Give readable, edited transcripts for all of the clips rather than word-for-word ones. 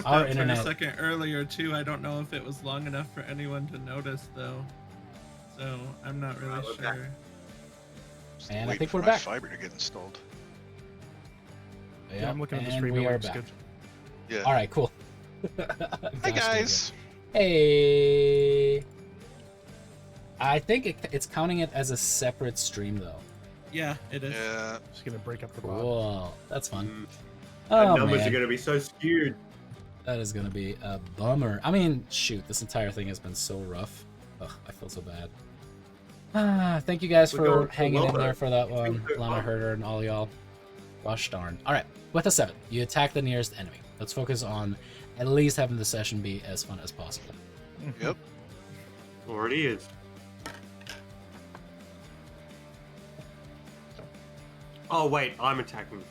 got our that internet. 10 second earlier too. I don't know if it was long enough for anyone to notice though. So I'm not really sure. Still And I waiting think for we're my back. fiber to get installed. Yeah, I'm looking at the and stream. we It are looks back. good. Yeah. All right, cool. Hi guys. Hey. I think it's counting it as a separate stream though. Yeah, it is. Yeah. Just gonna break up the bot. Cool. That's fun. The Oh numbers are man, going to be so skewed. that is gonna be a bummer. I mean, shoot, this entire thing has been so rough. Ugh, I feel so bad. Thank you guys We're for going so hanging well, in there though. for that It's one, been so Llama fun. Herder and all y'all. Gosh darn. All right, with a 7, you attack the nearest enemy. Let's focus on at least having the session be as fun as possible. Yep. Already is. Oh, wait, I'm attacking.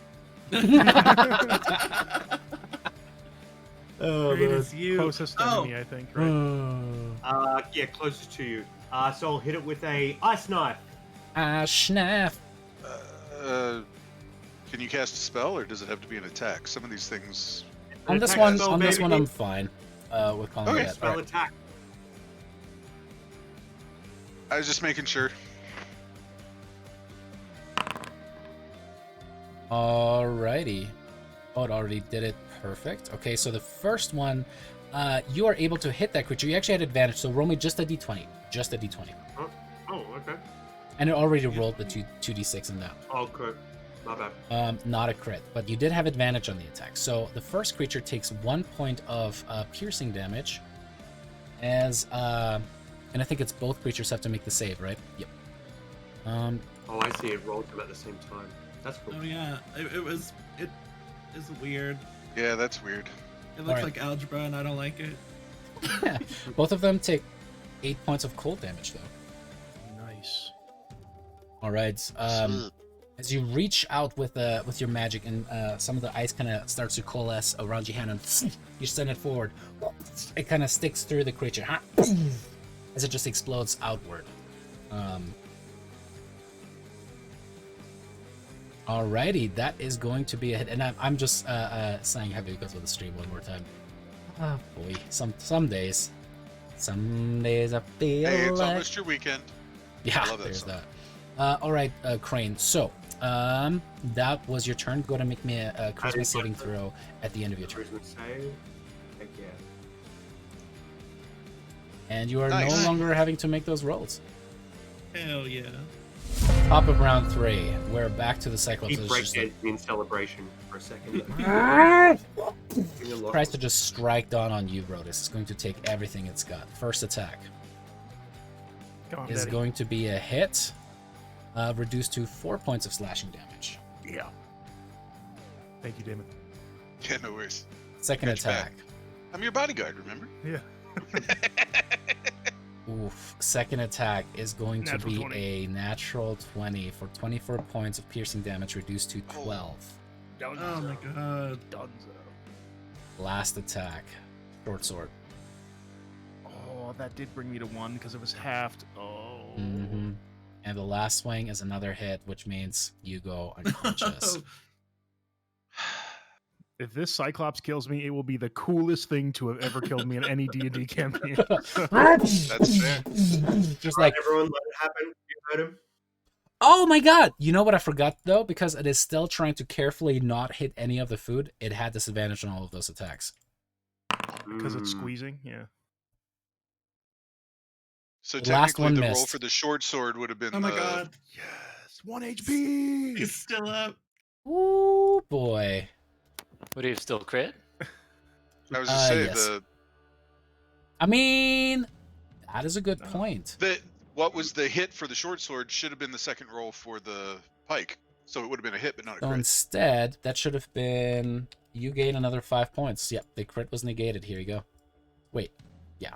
Oh, Great as you. Closest Oh. enemy, I think. Right? Yeah, closest to you. So I'll hit it with a ice knife. Schnaff. Can you cast a spell, or does it have to be an attack? Some of these things. On this Attack one, spell, baby. baby. I'm fine. With calling Okay, it that. Spell All right. attack. I was just making sure. Alrighty. Oh, it already did it. Perfect. Okay, so the first one, you are able to hit that creature. You actually had advantage, so roll me just a d20. Just a d20. Oh, okay. And it already rolled the 2d6 in that. Oh, good. My bad. Not a crit, but you did have advantage on the attack. So the first creature takes 1 point of piercing damage, and I think it's both creatures have to make the save, right? Yep. Oh, I see. It rolled them at the same time. That's cool. Oh yeah, it is weird. Yeah, that's weird. It looks Alright. like algebra, and I don't like it. Both of them take 8 points of cold damage, though. Nice. All right. As you reach out with your magic, and some of the ice kind of starts to coalesce around your hand, and you send it forward, it kind of sticks through the creature as it just explodes outward. Alrighty, that is going to be a hit, and I'm just saying heavy because of the stream one more time. Oh boy, some days I feel Hey, it's like... almost your weekend. Yeah, I love that there's song. that. All right, Crane. So, that was your turn. Go ahead and make me a charisma saving throw at the end of your turn. Charisma save. Heck yeah. And you are no Nice. longer having to make those rolls. Hell yeah. Top of round 3. We're back to the Cyclops. He It's breaks just it like, in celebration for a second. tries to just strike down on you, Brodus. It's going to take everything it's got. First attack Come on, is Daddy. going to be a hit, reduced to 4 points of slashing damage. Yeah. Thank you, Damon. Yeah, no worries. Second Catch back. attack. I'm your bodyguard, remember? Yeah. Oof. Second attack is going to Natural be 20. a natural 20 for 24 points of piercing damage, reduced to 12. Oh my god. Dunzo. Last attack, short sword. Oh, that did bring me to 1 because it was halved. Oh. Mm-hmm. And the last swing is another hit, which means you go unconscious. If this Cyclops kills me, it will be the coolest thing to have ever killed me in any D&D campaign. That's fair. Just like, Everyone let it happen. You heard him. oh my god! You know what I forgot though? Because it is still trying to carefully not hit any of the food, it had disadvantage on all of those attacks. Because it's squeezing, yeah. So Last technically, one the roll missed. for the short sword would have been Oh my the... god. Yes, 1 HP! He's still up. Ooh boy. Would he have still crit? I was just saying, yes. I mean, that is a good point. what was the hit for the short sword should have been the second roll for the pike. So it would have been a hit, but not a So crit. instead, that should have been, you gain another 5 points. Yep, the crit was negated. Here you go. Wait, yeah.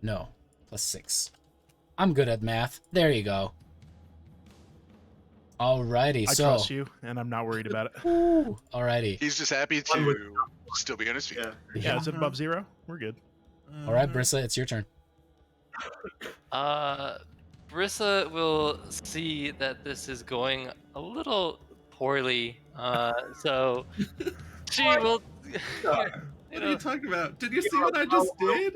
No, +6. I'm good at math. There you go. Alrighty, I so. trust you, and I'm not worried about it. Ooh, alrighty. He's just happy One would- to still be on his feet. Yeah. Yeah, is it above 0? We're good. Alright, Brissa, it's your turn. Brissa will see that this is going a little poorly, so She will. What are you talking about? Did you see what I just did?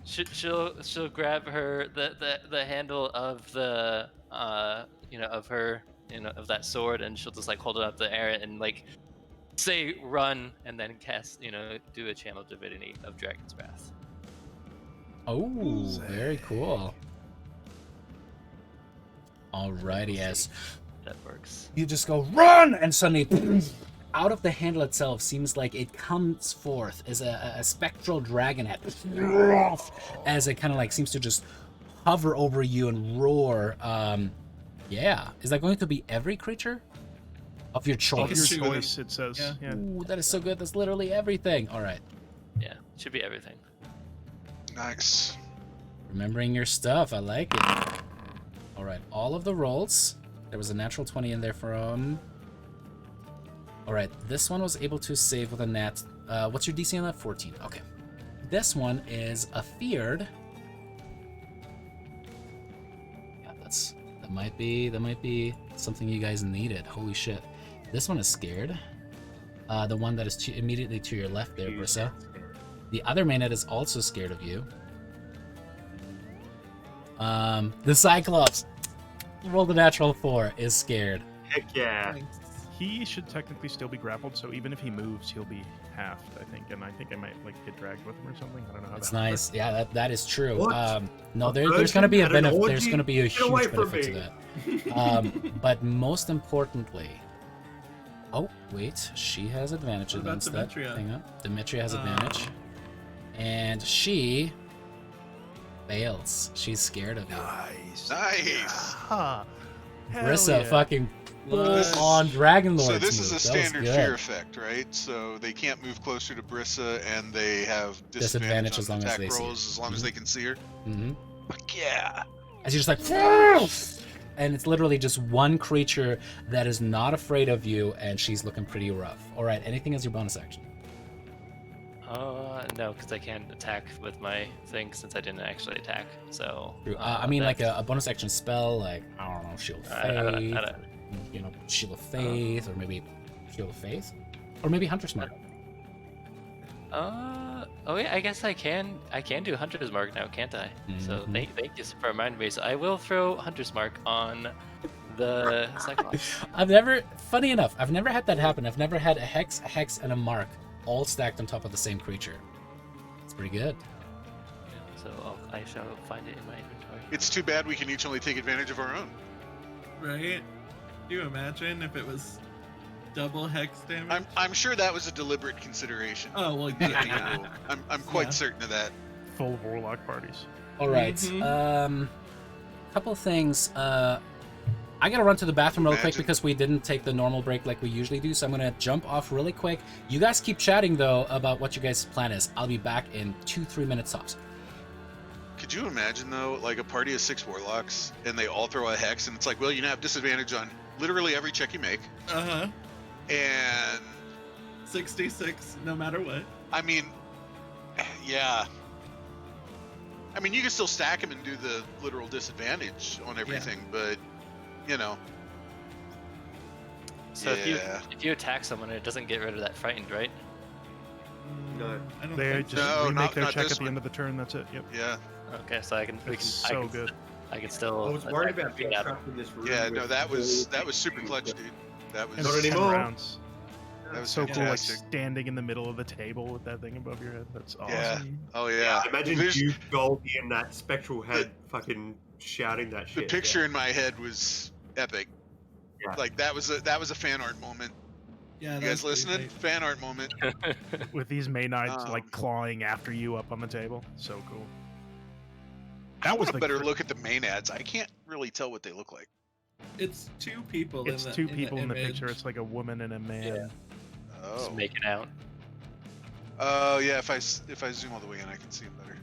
She'll grab her the handle of the of her of that sword, and she'll just like hold it up in the air and like say run, and then cast do a channel divinity of Dragon's Wrath. Oh, very cool. Alrighty, as That works. you just go run, and suddenly out of the handle itself seems like it comes forth as a spectral dragon head as it kind of like seems to just hover over you and roar. Yeah, is that going to be every creature of your Of choice? your choice, it says. Yeah. Yeah. Ooh, that is so good. That's literally everything. All right, Yeah, should be everything. Nice. remembering your stuff. I like it. All right, all of the rolls. There was a natural 20 in there from. All right, this one was able to save with a nat. What's your DC on that? 14. Okay. This one is a feared. Yeah, that might be something you guys needed. Holy shit. This one is scared. The one that is immediately to your left there, Brissa. The other mainnet is also scared of you. The Cyclops. Rolled a natural 4 is scared. Heck yeah. He should technically still be grappled, so even if he moves, he'll be halved, I think. And I think I might like get dragged with him or something. I don't know how It's that nice. Yeah, that is true. What? No, A there's going to be a virgin at an benefit. There's orgy? going to be a Get away huge from benefit to that. But most importantly, oh wait, she has advantage What about against that. Demetria? Hang on, Demetria has advantage, and she fails. She's scared of you. Nice. Nice. Ha. Hell Marissa, yeah. fucking This is- on Dragonlords. So this is move. a That was standard good. fear effect, right? So they can't move closer to Brissa, and they have Disadvantage disadvantage as on long as attack they see her. rolls as long as they can see her. Mm-hmm. Fuck yeah! As you're just like, and it's literally just one creature that is not afraid of you, and she's looking pretty rough. All right, anything as your bonus action? No, because I can't attack with my thing since I didn't actually attack. So. I mean, like a bonus action spell, like I don't know, Shield of Faith, I don't- you know, Shield of Faith, or maybe Shield of Faith, or maybe Hunter's Mark. Oh yeah, I guess I can do Hunter's Mark now, can't I? So Mhm. thank you for reminding me. So I will throw Hunter's Mark on the Cyclops. Funny enough, I've never had that happen. I've never had a hex, and a mark all stacked on top of the same creature. It's pretty good. So I shall find it in my inventory. It's too bad we can each only take advantage of our own. Right? Do you imagine if it was double hex damage? I'm sure that was a deliberate consideration. Oh well, yeah. I'm quite Yeah. certain of that. Full of warlock parties. All right. Mhm. Couple things. I gotta run to the bathroom real quick Imagine. because we didn't take the normal break like we usually do, so I'm gonna jump off really quick. You guys keep chatting though about what your guys' plan is. I'll be back in 2-3 minutes tops. Could you imagine though, like a party of 6 warlocks, and they all throw a hex, and it's like, well, you have disadvantage on literally every check you make, Uh-huh. and 66, no matter what. I mean, yeah. I mean, you can still stack them and do the literal disadvantage on everything, but you know. So Yeah. if you attack someone, it doesn't get rid of that frightened, right? No. I don't They think just so. No, remake not- their not check this at the one. end of the turn. That's it. Yep. Yeah. Okay, so I can It's so good. I can still. I was worried attack about the being shit out of trapped in this room. Yeah. with No, that was full super HP, clutch, but- dude. That was And Not it's 10 anymore. rounds. that was So cool, like fantastic. standing in the middle of the table with that thing above your head. That's awesome. Yeah. Oh Yeah, yeah. imagine There's- you, Goldie, and that spectral head fucking shouting that the shit. picture in my head was epic. Yeah. Like that was a fan art moment. Yeah, You that guys was pretty listening? Fan art moment. With these May Knights like Um, clawing after you up on the table. So cool. I That was want a the better gr- look at the main ads. I can't really tell what they look like. great. It's two people. It's in the, two people in the image. picture. It's like a woman and a man. Yeah. Just Oh. making out. Oh yeah. If I zoom all the way in, I can see them better.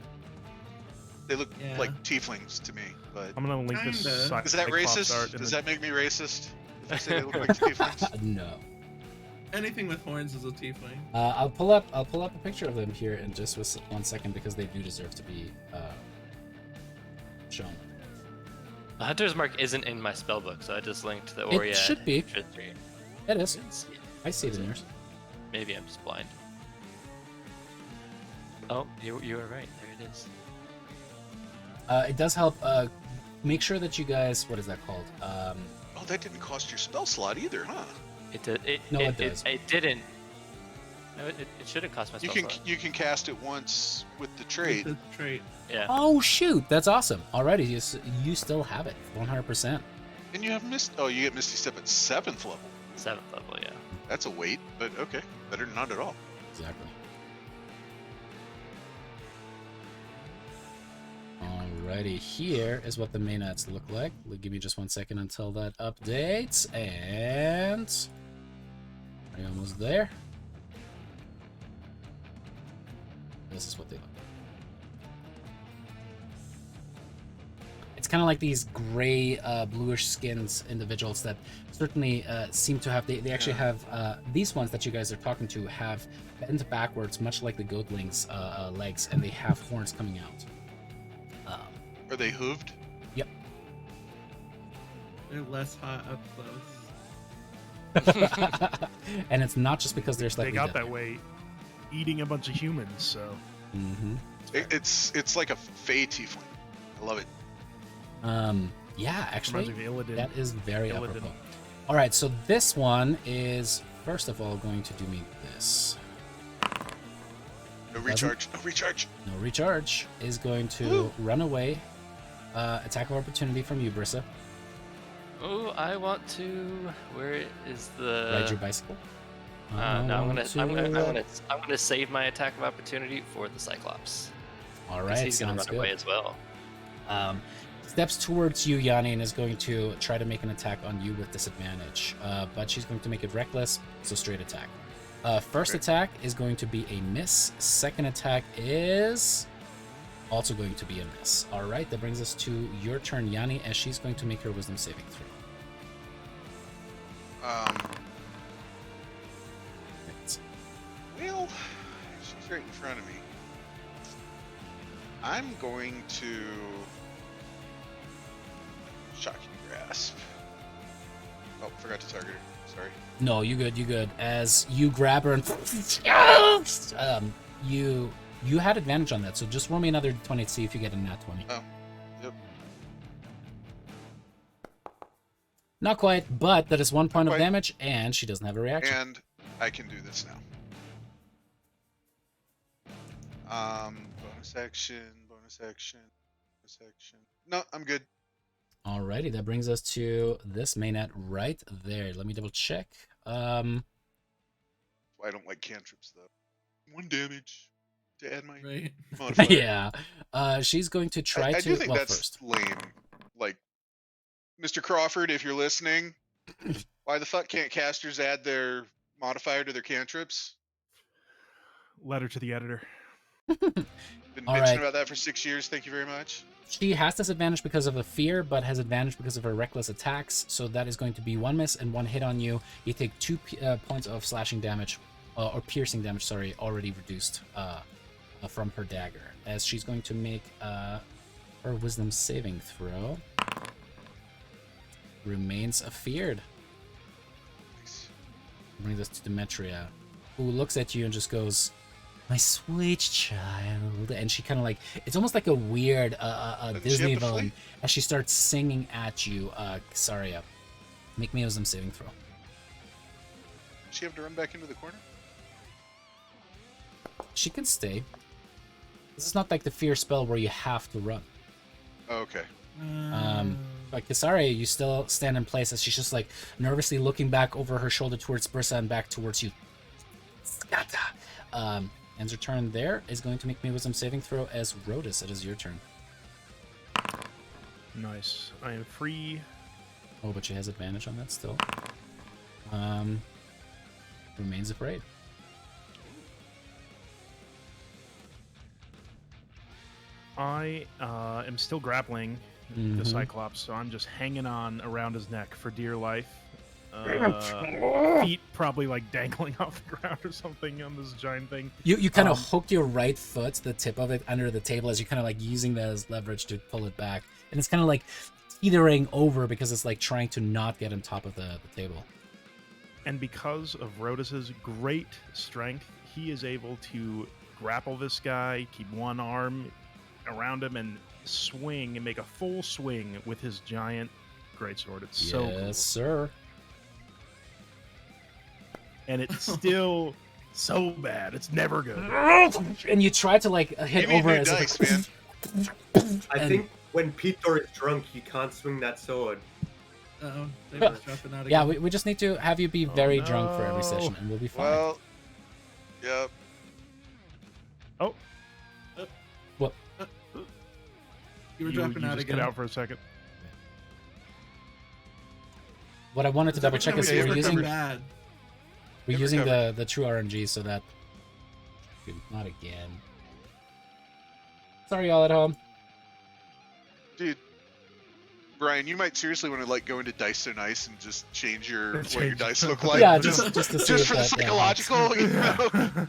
They look Yeah. like tieflings to me, but I'm gonna link this. Kinda. Cy- is that Cyclops racist? art in Does the- that make me racist? If I say they look like tieflings? No. Anything with horns is a tiefling. I'll pull up a picture of them here in just 1 second because they do deserve to be shown. The Hunter's Mark isn't in my spellbook, so I just linked the It Oriad. should be. Tree. It is. didn't see it. I see it Is in it? yours. Maybe I'm just blind. Oh, you were right. There it is. It does help. Make sure that you guys. What is that called? Oh, that didn't cost your spell slot either, huh? It did. No, it does. It didn't. No, it shouldn't cost my spell slot. You can cast it once with the With trait. the trait. Yeah. Oh shoot, that's awesome. Alrighty, you still have it, 100%. And you have you get Misty Step at 7th level. 7th level, yeah. That's a wait, but okay. Better than not at all. Exactly. Alrighty, here is what the mainnets look like. Give me just 1 second until that updates, and are you almost there? This is what they look like. It's kind of like these gray, bluish skins individuals that certainly seem to have. They actually have these ones that you guys are talking to have bent backwards, much like the goatling's legs, and they have horns coming out. Are they hooved? Yep. They're less hot up close. And it's not just because they're They slightly got dead. that way, eating a bunch of humans. So Mm-hmm. It's like a Fey tiefling. I love it. Yeah, actually, reminds me of Illidan. that is very Illidan. apropos. All right, so this one is first of all going to do me this. No recharge. No recharge. No recharge is going to run away. Attack of opportunity from you, Brissa. Oh, I want to. Where is the? Ride your bicycle. No, I'm to- gonna save my attack of opportunity for the Cyclops. All 'Cause right, he's gonna sounds run away good. as well. Steps towards you, Yanni, and is going to try to make an attack on you with disadvantage. But she's going to make it reckless, so straight attack. First attack is going to be a miss. Second attack is also going to be a miss. All right, that brings us to your turn, Yanni, as she's going to make her wisdom saving throw. Well, she's right in front of me. I'm going to shocking grasp. Oh, forgot to target her. Sorry. No, you good, you good. As you grab her and you had advantage on that, so just roll me another 20 to see if you get a nat 20. Oh, yep. Not quite, but that is 1 point of quite. damage, and she doesn't have a reaction. And I can do this now. Bonus action, bonus action, bonus action. No, I'm good. Alrighty, that brings us to this mainnet right there. Let me double check. I don't like cantrips though. 1 damage to add my Right. modifier. Yeah. She's going to try I to. do think Well, that's first. lame. Like, Mr. Crawford, if you're listening, why the fuck can't casters add their modifier to their cantrips? letter to the editor. Been All bitching right. about that for 6 years. Thank you very much. She has disadvantage because of a fear, but has advantage because of her reckless attacks. So that is going to be 1 miss and 1 hit on you. You take 2 points of slashing damage, or piercing damage, sorry, already reduced from her dagger. As she's going to make her wisdom saving throw. Remains afeared. Nice. Brings us to Demetria, who looks at you and just goes, "My sweet child," and she kind of like, it's almost like a weird Doesn't she Disney have to villain flee? as she starts singing at you. Saria, make me a wisdom saving throw. Does she have to run back into the corner? She can stay. This is not like the fear spell where you have to run. Oh, okay. Like Casaria, you still stand in place as she's just like nervously looking back over her shoulder towards Brissa and back towards you. Ends her turn there is going to make me a wisdom saving throw as Rhodus. It is your turn. Nice. I am free. Oh, but she has advantage on that still. Remains afraid. I am still grappling the Cyclops, so I'm just hanging on around his neck for dear life. Feet probably like dangling off the ground or something on this giant thing. You kind of hook your right foot, the tip of it, under the table as you're kind of like using that as leverage to pull it back. And it's kind of like teetering over because it's like trying to not get on top of the table. And because of Rhodus's great strength, he is able to grapple this guy, keep one arm around him, and swing and make a full swing with his giant greatsword. It's so cool. Yes, sir. And it's still so bad. It's never good. And you try to like hit Give me over new as if dice, it's- man. I And- think when Peter is drunk, he can't swing that sword. Uh-oh, David's dropping out Yeah, again. we just need to have you be very Oh, drunk for every no. session, and we'll be fine. Well, yep. Oh, You were dropping out just again. get out for a second. What I wanted to double check is time we we're do using bad. we're Get using recovered. the true RNG so that Dude, not again. Sorry, y'all at home. Dude, Brian, you might seriously want to like go into Dice So Nice and just change your what your Change. dice look like. Yeah, just to see just if for the that helps. psychological, you know.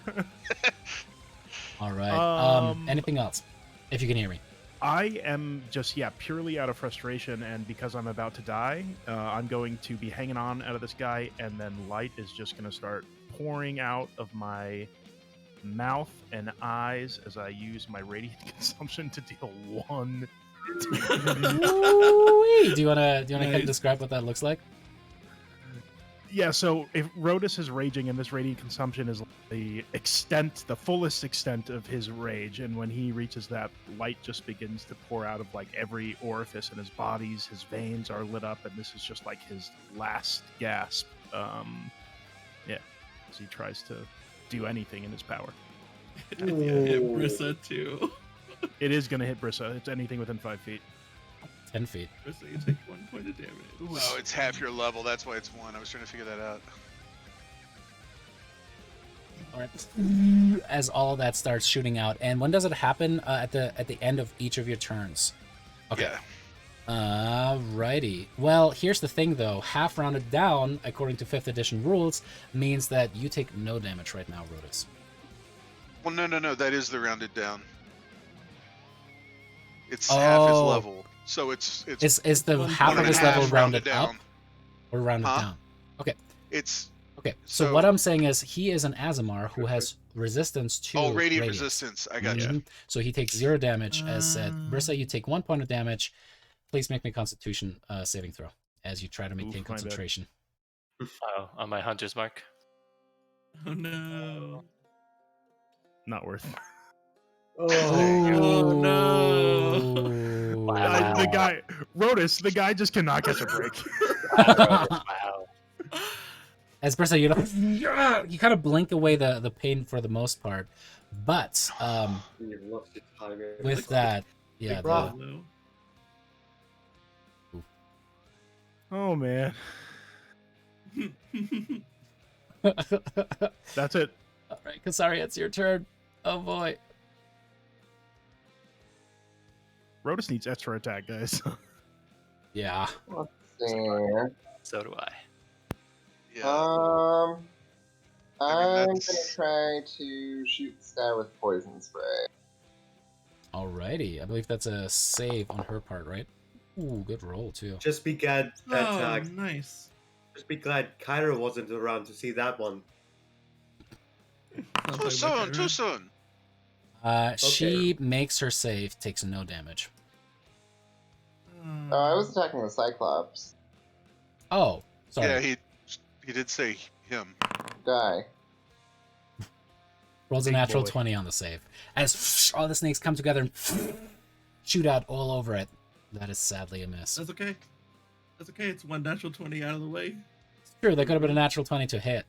All right. Um, Anything else? If you can hear me. I am just, purely out of frustration, and because I'm about to die, I'm going to be hanging on out of this guy, and then light is just going to start pouring out of my mouth and eyes as I use my radiant consumption to deal 1. Ooh-wee. Do you wanna kind of Nice. describe what that looks like? Yeah, so if Rhodus is raging and this radiant consumption is the fullest extent of his rage, and when he reaches that, light just begins to pour out of like every orifice in his bodies, his veins are lit up, and this is just like his last gasp. As he tries to do anything in his power. Yeah, hit Brissa too. It is going to hit Brissa. It's anything within 5 feet. 10 feet. Brissa, you take 1 point of damage. Oh, it's half your level. That's why it's 1. I was trying to figure that out. All right. As all that starts shooting out, and when does it happen? At the end of each of your turns. Okay. Yeah. Righty. Well, here's the thing though. Half rounded down, according to 5th edition rules, means that you take no damage right now, Rhodus. Well, no. That is the rounded down. It's half his Oh. level, so it's Is the one half one of and his a half level rounded up down. or rounded Huh? down? It's Okay. So So- what I'm saying is he is an Azamar who has resistance to radiant radiance. resistance. I got you. Mhm. So he takes 0 damage, as said. Ah. Brissa, you take 1 point of damage. Please make me a Constitution saving throw as you try to maintain Oof, my bad. concentration. Oh, on my hunter's mark. Oh no. Not worth it. Oh no. Wow. The guy, Rhodus, the guy just cannot catch a break. Wow. As Brissa, you kind of blink away the pain for the most part, but You've lost your timing. with that, yeah, Big rock. Hello. Oh, man. That's it. all right, Kasari, it's your turn. Oh boy. Rhodus needs extra attack, guys. Yeah. Let's see. So do I. Yeah. I'm gonna that's- try to shoot this guy with poison spray. Alrighty. I believe that's a save on her part, right? Ooh, good roll too. Just be glad that Oh, nice. just be glad Kyra wasn't around to see that one. Sounds Too like soon. Wakira. Too soon. She makes her save, takes no damage. Oh, I was attacking the Cyclops Oh, sorry. Yeah, he did say him. guy. Rolls a Big natural boy. 20 on the save. As all the snakes come together and shoot out all over it. That is sadly a miss. That's okay. That's okay. It's 1 natural 20 out of the way. It's true, that could have been a natural 20 to hit.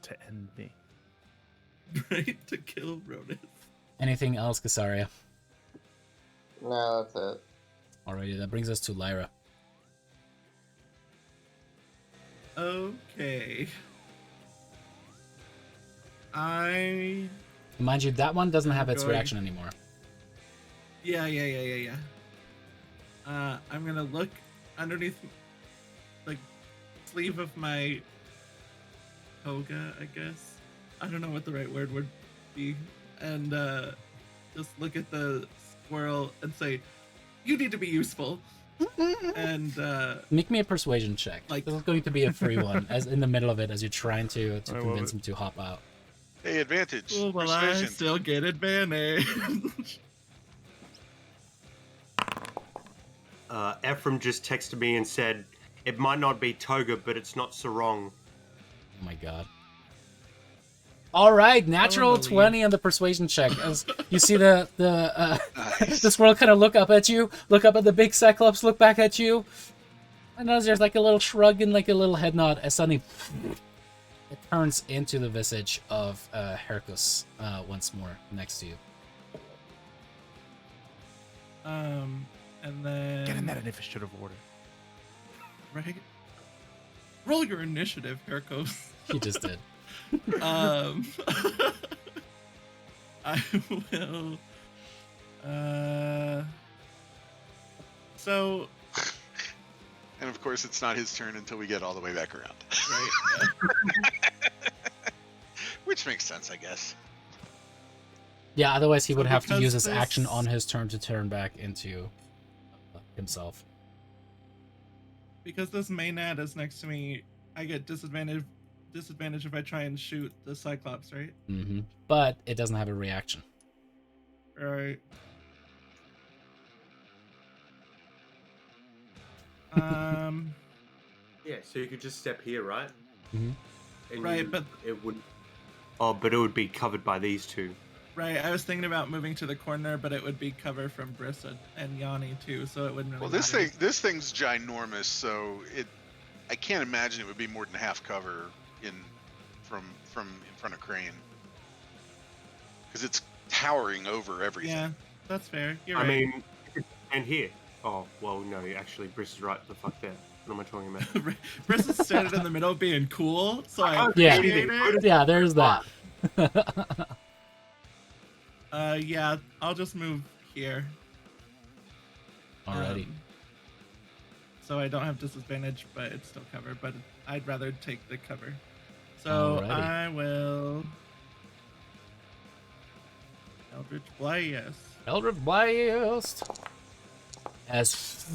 To end me. Right? To kill Rhodus. Anything else, Casaria? No, that's it. Alrighty, that brings us to Lyra. Okay. I. Mind you, that one doesn't have its Going- reaction anymore. Yeah. I'm gonna look underneath the sleeve of my toga, I guess. I don't know what the right word would be. And just look at the squirrel and say, "You need to be useful." And Make me a persuasion check. Like- This is going to be a free one, as in the middle of it, as you're trying to I love convince it. him to hop out. Hey, advantage. well, well, I Persuasion. still get advantage. Ephraim just texted me and said, it might not be Toga, but it's not Sarong. Oh my god. All right, natural believe. 20 on the persuasion check. As you see the Nice. this world kind of look up at you, look up at the big Cyclops, look back at you, and as there's like a little shrug and like a little head nod, as suddenly it turns into the visage of Hercus once more next to you. And then Get in that initiative order. right. Roll your initiative, Hercos. He just did. I will. So And of course, it's not his turn until we get all the way back around. right. Which makes sense, I guess. Yeah, otherwise he So would have to because use his action this- on his turn to turn back into himself. Because this maynad is next to me, I get disadvantage if I try and shoot the Cyclops, right? Mm-hmm. But it doesn't have a reaction. Right. Yeah, so you could just step here, right? Mhm. And Right, but it would. Oh, but it would be covered by these two. right, I was thinking about moving to the corner, but it would be cover from Brissa and Yanni too, so it wouldn't really Well, this matter. thing's ginormous, so I can't imagine it would be more than half cover from in front of Crane, because it's towering over everything. Yeah, that's fair. You're I right. mean, and here. Oh, well, no, actually, Briss is right. The fuck there. What am I talking about? Brissa's standing in the middle being cool, so I Yeah. appreciate it. Yeah, there's that. Yeah, I'll just move here. Alrighty. So I don't have disadvantage, but it's still cover. But I'd rather take the cover. So Alrighty. I will Eldritch Blast. Eldritch Blast. As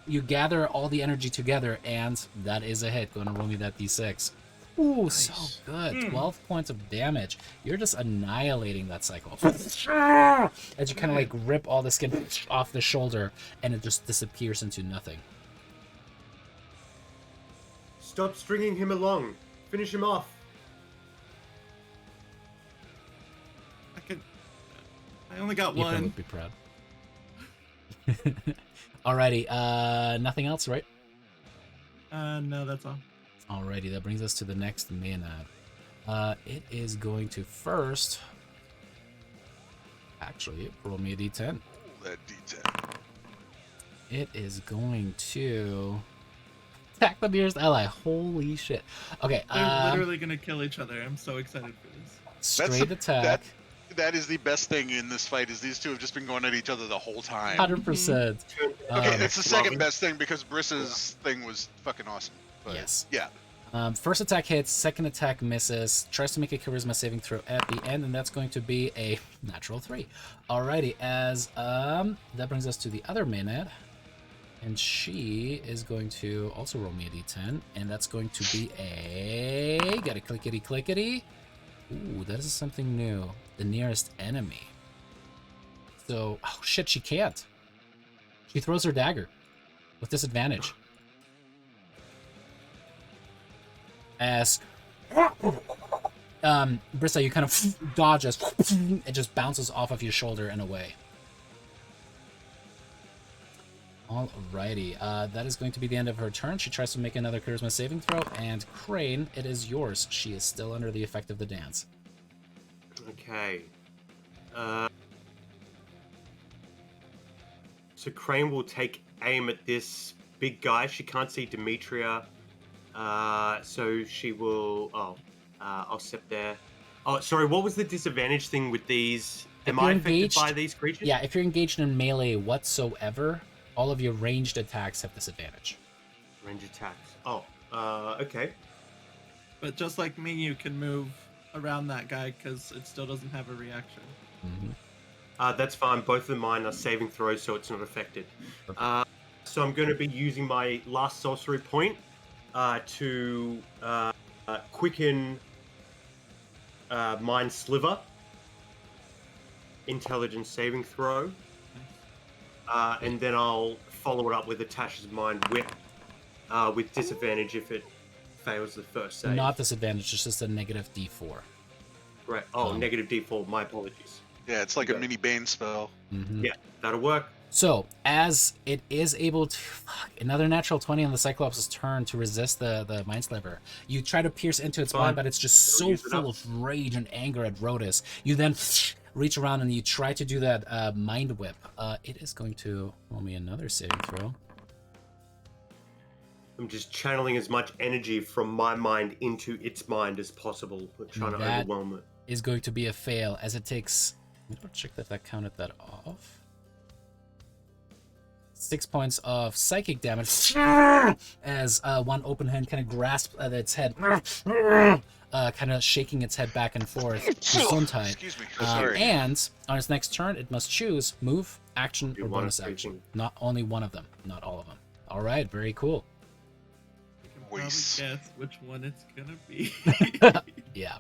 you gather all the energy together, and that is a hit. Go and roll me that d6. Ooh, Nice. so good. 12 points of damage. You're just annihilating that cycle. As you kind of like rip all the skin off the shoulder, and it just disappears into nothing. Stop stringing him along. Finish him off. I only got Ethan one. would be proud. Alrighty, nothing else, right? No, that's all. Alrighty, that brings us to the next mana. It is going to first... Actually, roll me a d10. Ooh, that D10. It is going to... attack the nearest ally. Holy shit. Okay, They're literally gonna kill each other. I'm so excited for this. straight attack. That is the best thing in this fight. Is these two have just been going at each other the whole time. 100%. Okay, it's the second Lovely. best thing because Brissa's thing was fucking awesome. But Yes. Yeah. First attack hits, second attack misses, tries to make a charisma saving throw at the end, and that's going to be a natural 3. Alrighty, as that brings us to the other Maynard, and she is going to also roll me a d10, and that's going to be a... got a clickety clickety. Ooh, that is something new. The nearest enemy. So, oh shit, she can't. She throws her dagger with disadvantage. As Brissa, you kind of dodge as it just bounces off of your shoulder and away. Alrighty, that is going to be the end of her turn. She tries to make another charisma saving throw, and Crane, it is yours. She is still under the effect of the dance. Okay. So Crane will take aim at this big guy. She can't see Demetria. So she will... I'll step there. Oh, sorry, what was the disadvantage thing with these? If Am you're I affected engaged- by these creatures? Yeah, if you're engaged in melee whatsoever, all of your ranged attacks have disadvantage. Range attacks. Oh, okay. But just like me, you can move around that guy because it still doesn't have a reaction. Mm-hmm. That's fine. Both of mine are saving throws, so it's not affected. So I'm going to be using my last sorcery point to quicken Mind Sliver. Intelligence saving throw. And then I'll follow it up with Atash's Mind Whip with disadvantage if it fails the first save. Not disadvantage, it's just a negative D4. Right. Oh, negative D4. My apologies. Yeah, it's like a mini Bane spell. Mm-hmm. Yeah, that'll work. So, as it is able to... another natural 20 on the Cyclops' turn to resist the Mind Sliver. You try to pierce into its mind, but it's just so full of rage and anger at Rhodas. You then reach around and you try to do that Mind Whip. It is going to roll me another saving throw. I'm just channeling as much energy from my mind into its mind as possible. We're trying to overwhelm it. Is going to be a fail, as it takes... Let me check that counted that off. 6 points of psychic damage as one open hand kind of grasps at its head, kind of shaking its head back and forth. Excuse me. Sorry. And on its next turn, it must choose move, action, or bonus action. action. Not only one of them, not all of them. All right, very cool. You can probably guess which one it's gonna be. Yeah.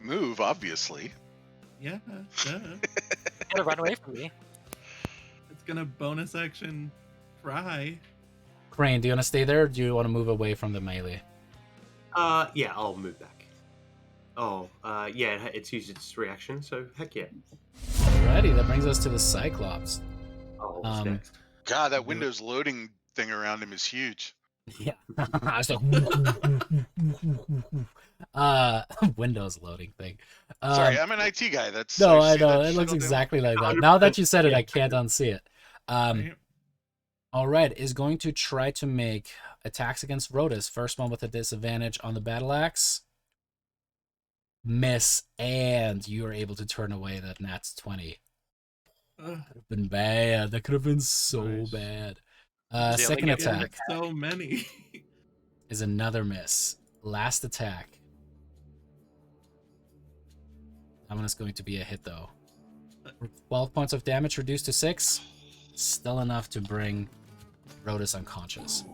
Move, obviously. Yeah, duh. Gotta run away from me. It's gonna bonus action pry. Crane, do you want to stay there, or do you want to move away from the melee? Yeah, I'll move back. Oh, yeah, it's used its reaction, so heck yeah. Alrighty, that brings us to the Cyclops. Oh, what's next? God, that Windows loading thing around him is huge. Yeah. So, Windows loading thing. Sorry, I'm an IT guy. That's No, I see know. that It shit looks all day exactly like that. Now that you said it, I can't unsee it. Right? All right, is going to try to make attacks against Rhodas. First one with a disadvantage on the battle axe. Miss, and you are able to turn away that nat's 20. Could have been bad. That could have been so Nice. bad. Yeah, Second like, attack So many. is another miss. Last attack. That one is going to be a hit, though. 12 points of damage reduced to 6. Still enough to bring Rhodas unconscious.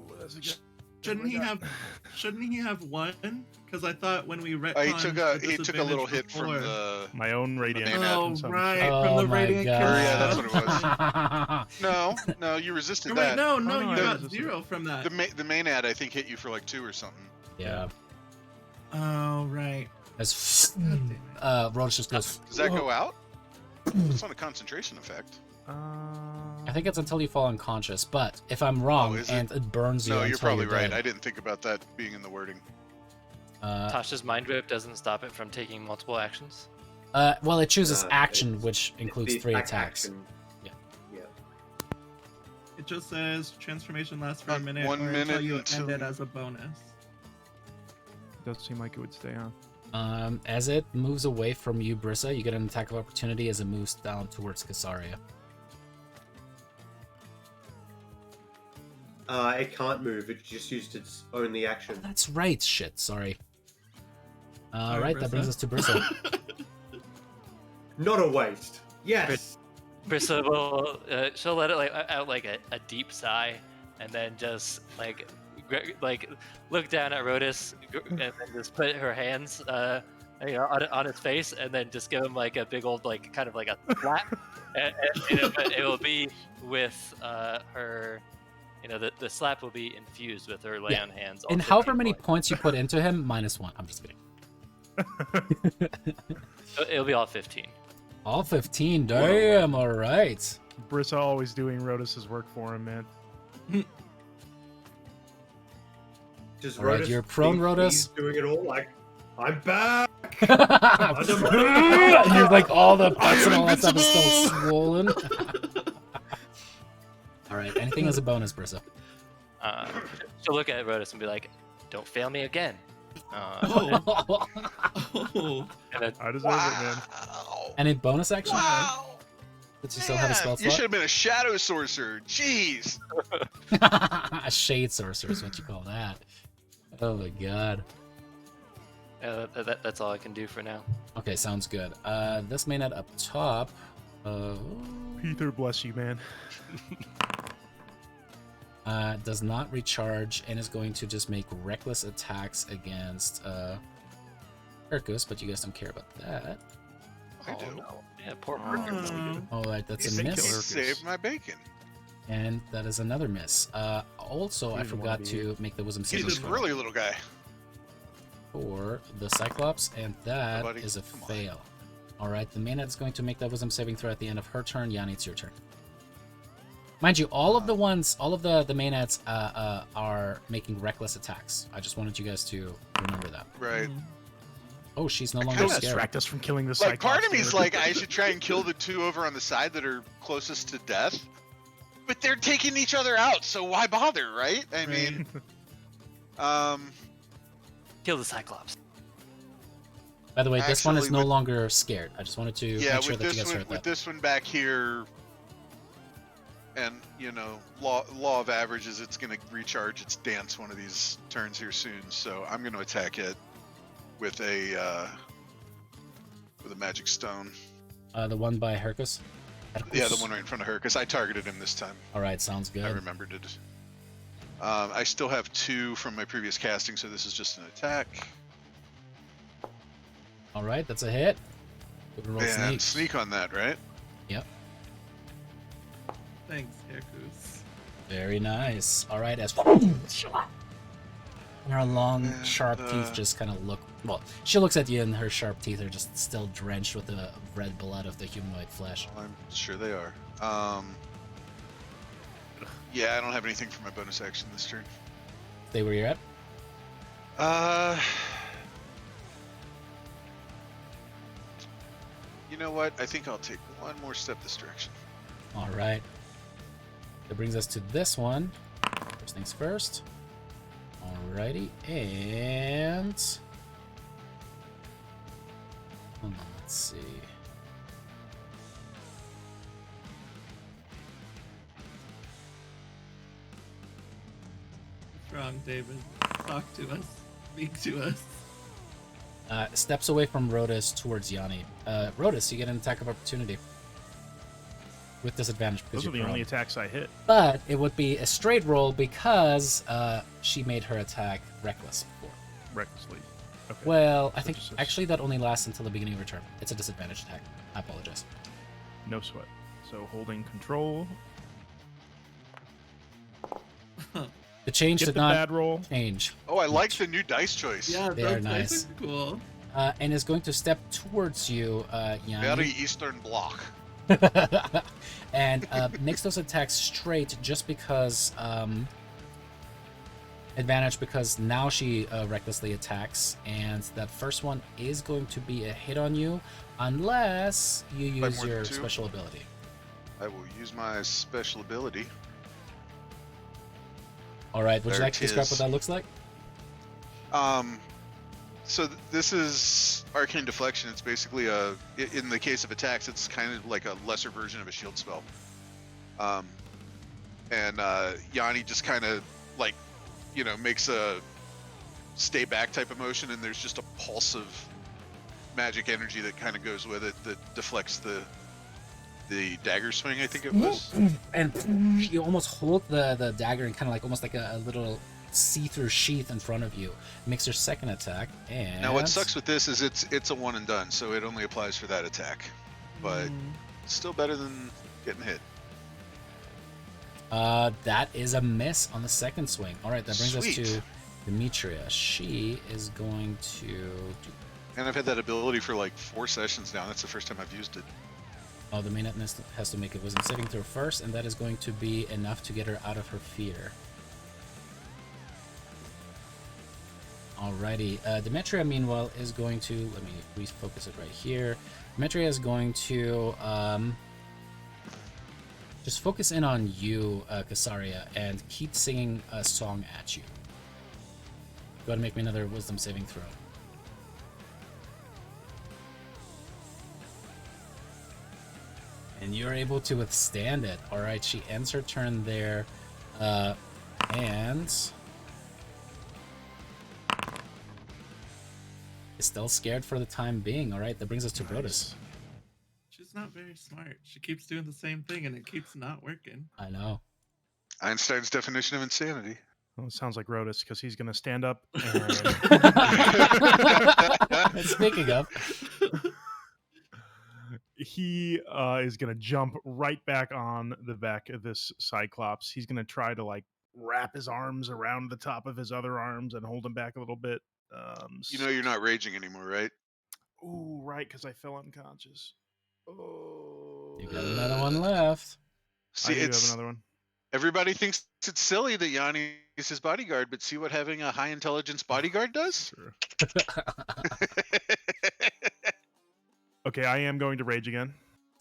Shouldn't he have one? Because I thought when we retconned he took a little hit from before. the. My own radiant. main Oh consumption. right, Oh from the my radiant. God. Yeah, that's what consumption. it was. No, you resisted Wait, that. no, no, you I got resisted 0 from that. The main ad I think hit you for like 2 or something. Yeah. Oh right. As God damn it. Rhodas just goes. Does that go out? It's not a concentration effect. I think it's until you fall unconscious, but if I'm wrong is it? and it burns you No, until you're probably you're right. dead, I didn't think about that being in the wording. Tasha's Mind Whip doesn't stop it from taking multiple actions. well, it chooses No, action, it's- which includes The 3 attack attacks. action. Yeah. Yeah. It just says transformation lasts for a minute 1 or minute until you until- end it as a bonus. Does seem like it would stay on. As it moves away from you, Brissa, you get an attack of opportunity as it moves down towards Casaria. It can't move. It just used its only action. That's right. Shit. Sorry. All Sorry, right, that brings Brissa. us to Brissa. Not a waste. Yes. Brissa will she'll let it out like a deep sigh, and then just like look down at Rhodas, and then just put her hands on his face, and then just give him like a big old like kind of like a slap, and it will be with her. The slap will be infused with her lay on hands. And all however 15 many points. points you put into him, -1. I'm just kidding. It'll be all 15. All 15. Damn. All right. Brissa always doing Rhodas's work for him, man. Just All right, Rhodas you're prone, being Rhodas. pleased, doing it all like, I'm back. You're like all the parts and all that stuff is still swollen. All right. Anything as a bonus, Brissa? She'll look at Rhodas and be like, "Don't fail me again." Oh. And then, I deserve it, man. Wow. Any bonus action? Wow. Does you still have a spell You should slot? have been a shadow sorcerer. Jeez. A shade sorcerer is what you call that. Oh my god. that's all I can do for now. Okay, sounds good. This mainnet up top. Peter, bless you, man. Does not recharge and is going to just make reckless attacks against Urkus, but you guys don't care about that. I Oh, do. no. Yeah, poor Oh. Urkus. Alright, that's He a Kill he miss. Urkus. saved my bacon. And that is another miss. Also, I He doesn't forgot wanna to make the wisdom He's saving this throw really little guy. for the Cyclops, and that buddy, is a come on. fail. Alright, the Maenad is going to make that wisdom saving throw at the end of her turn. Yanni, it's your turn. Mind you, all of the Maenads are making reckless attacks. I just wanted you guys to remember that. Right. Oh, she's no I longer kinda scared. Distract us from killing the Like, Cyclops. part of me's there. like, I should try and kill the two over on the side that are closest to death. But they're taking each other out, so why bother, right? I mean, Kill the Cyclops. By the way, this one is Actually, no with- longer scared. I just wanted to yeah, make sure with that you this guys one, heard with that. this one back here, and law of averages, it's gonna recharge its dance one of these turns here soon. So I'm gonna attack it with a magic stone. The one by Hercus? Yeah, the one right in front of her, because I targeted him this time. Alright, sounds good. I remembered it. I still have 2 from my previous casting, so this is just an attack. Alright, that's a hit. Good roll And sneak. sneak on that, right? Yep. Thanks, Hercus. Very nice. Alright, as her long, And, sharp teeth just kind of look. Well, she looks at you, and her sharp teeth are just still drenched with the red blood of the humanoid flesh. I'm sure they are. Yeah, I don't have anything for my bonus action this turn. Stay where you're at. You know what? I think I'll take one more step this direction. Alright. That brings us to this one. First things first. Alrighty, and hold on, let's see. What's wrong, David? Talk to us. Speak to us. Steps away from Rhodas towards Yanni. Rhodas, you get an attack of opportunity. With disadvantage because Those are you're the only prone. attacks I hit. But it would be a straight roll because she made her attack reckless before. Recklessly. Okay. Well, I So think just- actually that only lasts until the beginning of your turn. It's a disadvantage attack. I apologize. No sweat. So holding control. The change Get did the not bad roll. change. Oh, I like the new dice choice. Yeah, They are those nice. dice are cool. And is going to step towards you, Very Yanni. Eastern Bloc. And makes those attacks straight just because advantage because now she recklessly attacks, and that first one is going to be a hit on you unless you use more than your 2? special ability. I will use my special ability. All right, would you There like to it describe is. what that looks like? So this is Arcane Deflection. It's basically in the case of attacks, it's kind of like a lesser version of a shield spell. And Yanni just kind of like, makes a stay back type of motion, and there's just a pulse of magic energy that kind of goes with it that deflects the dagger swing, I think it was. And you almost hold the dagger and kind of like almost like a little see-through sheath in front of you. Makes your second attack, and Now what sucks with this is it's a one and done, so it only applies for that attack. But it's still better than getting hit. That is a miss on the second swing. All right, that brings us Sweet. to Demetria. She is going to do. And I've had that ability for like 4 sessions now. That's the first time I've used it. Oh, the Maenad has to make a wisdom saving throw first, and that is going to be enough to get her out of her fear. Alrighty, Demetria, meanwhile, is going to, let me refocus it right here. Demetria is going to just focus in on you, Casaria, and keep singing a song at you. Go ahead and make me another wisdom saving throw. And you're able to withstand it. Alright, she ends her turn there, and is still scared for the time being. Alright, that brings us to Brodus. She's not very smart. She keeps doing the same thing and it keeps not working. I know. Einstein's definition of insanity. Well, it sounds like Rodus because he's going to stand up and Speaking of, he is going to jump right back on the back of this Cyclops. He's going to try to like wrap his arms around the top of his other arms and hold him back a little bit. You know you're not raging anymore, right? Ooh, right, because I fell unconscious. Oh, you got another one left. See, I do have it's another one. everybody thinks it's silly that Yanni is his bodyguard, but see what having a high intelligence bodyguard does? Sure. Okay, I am going to rage again.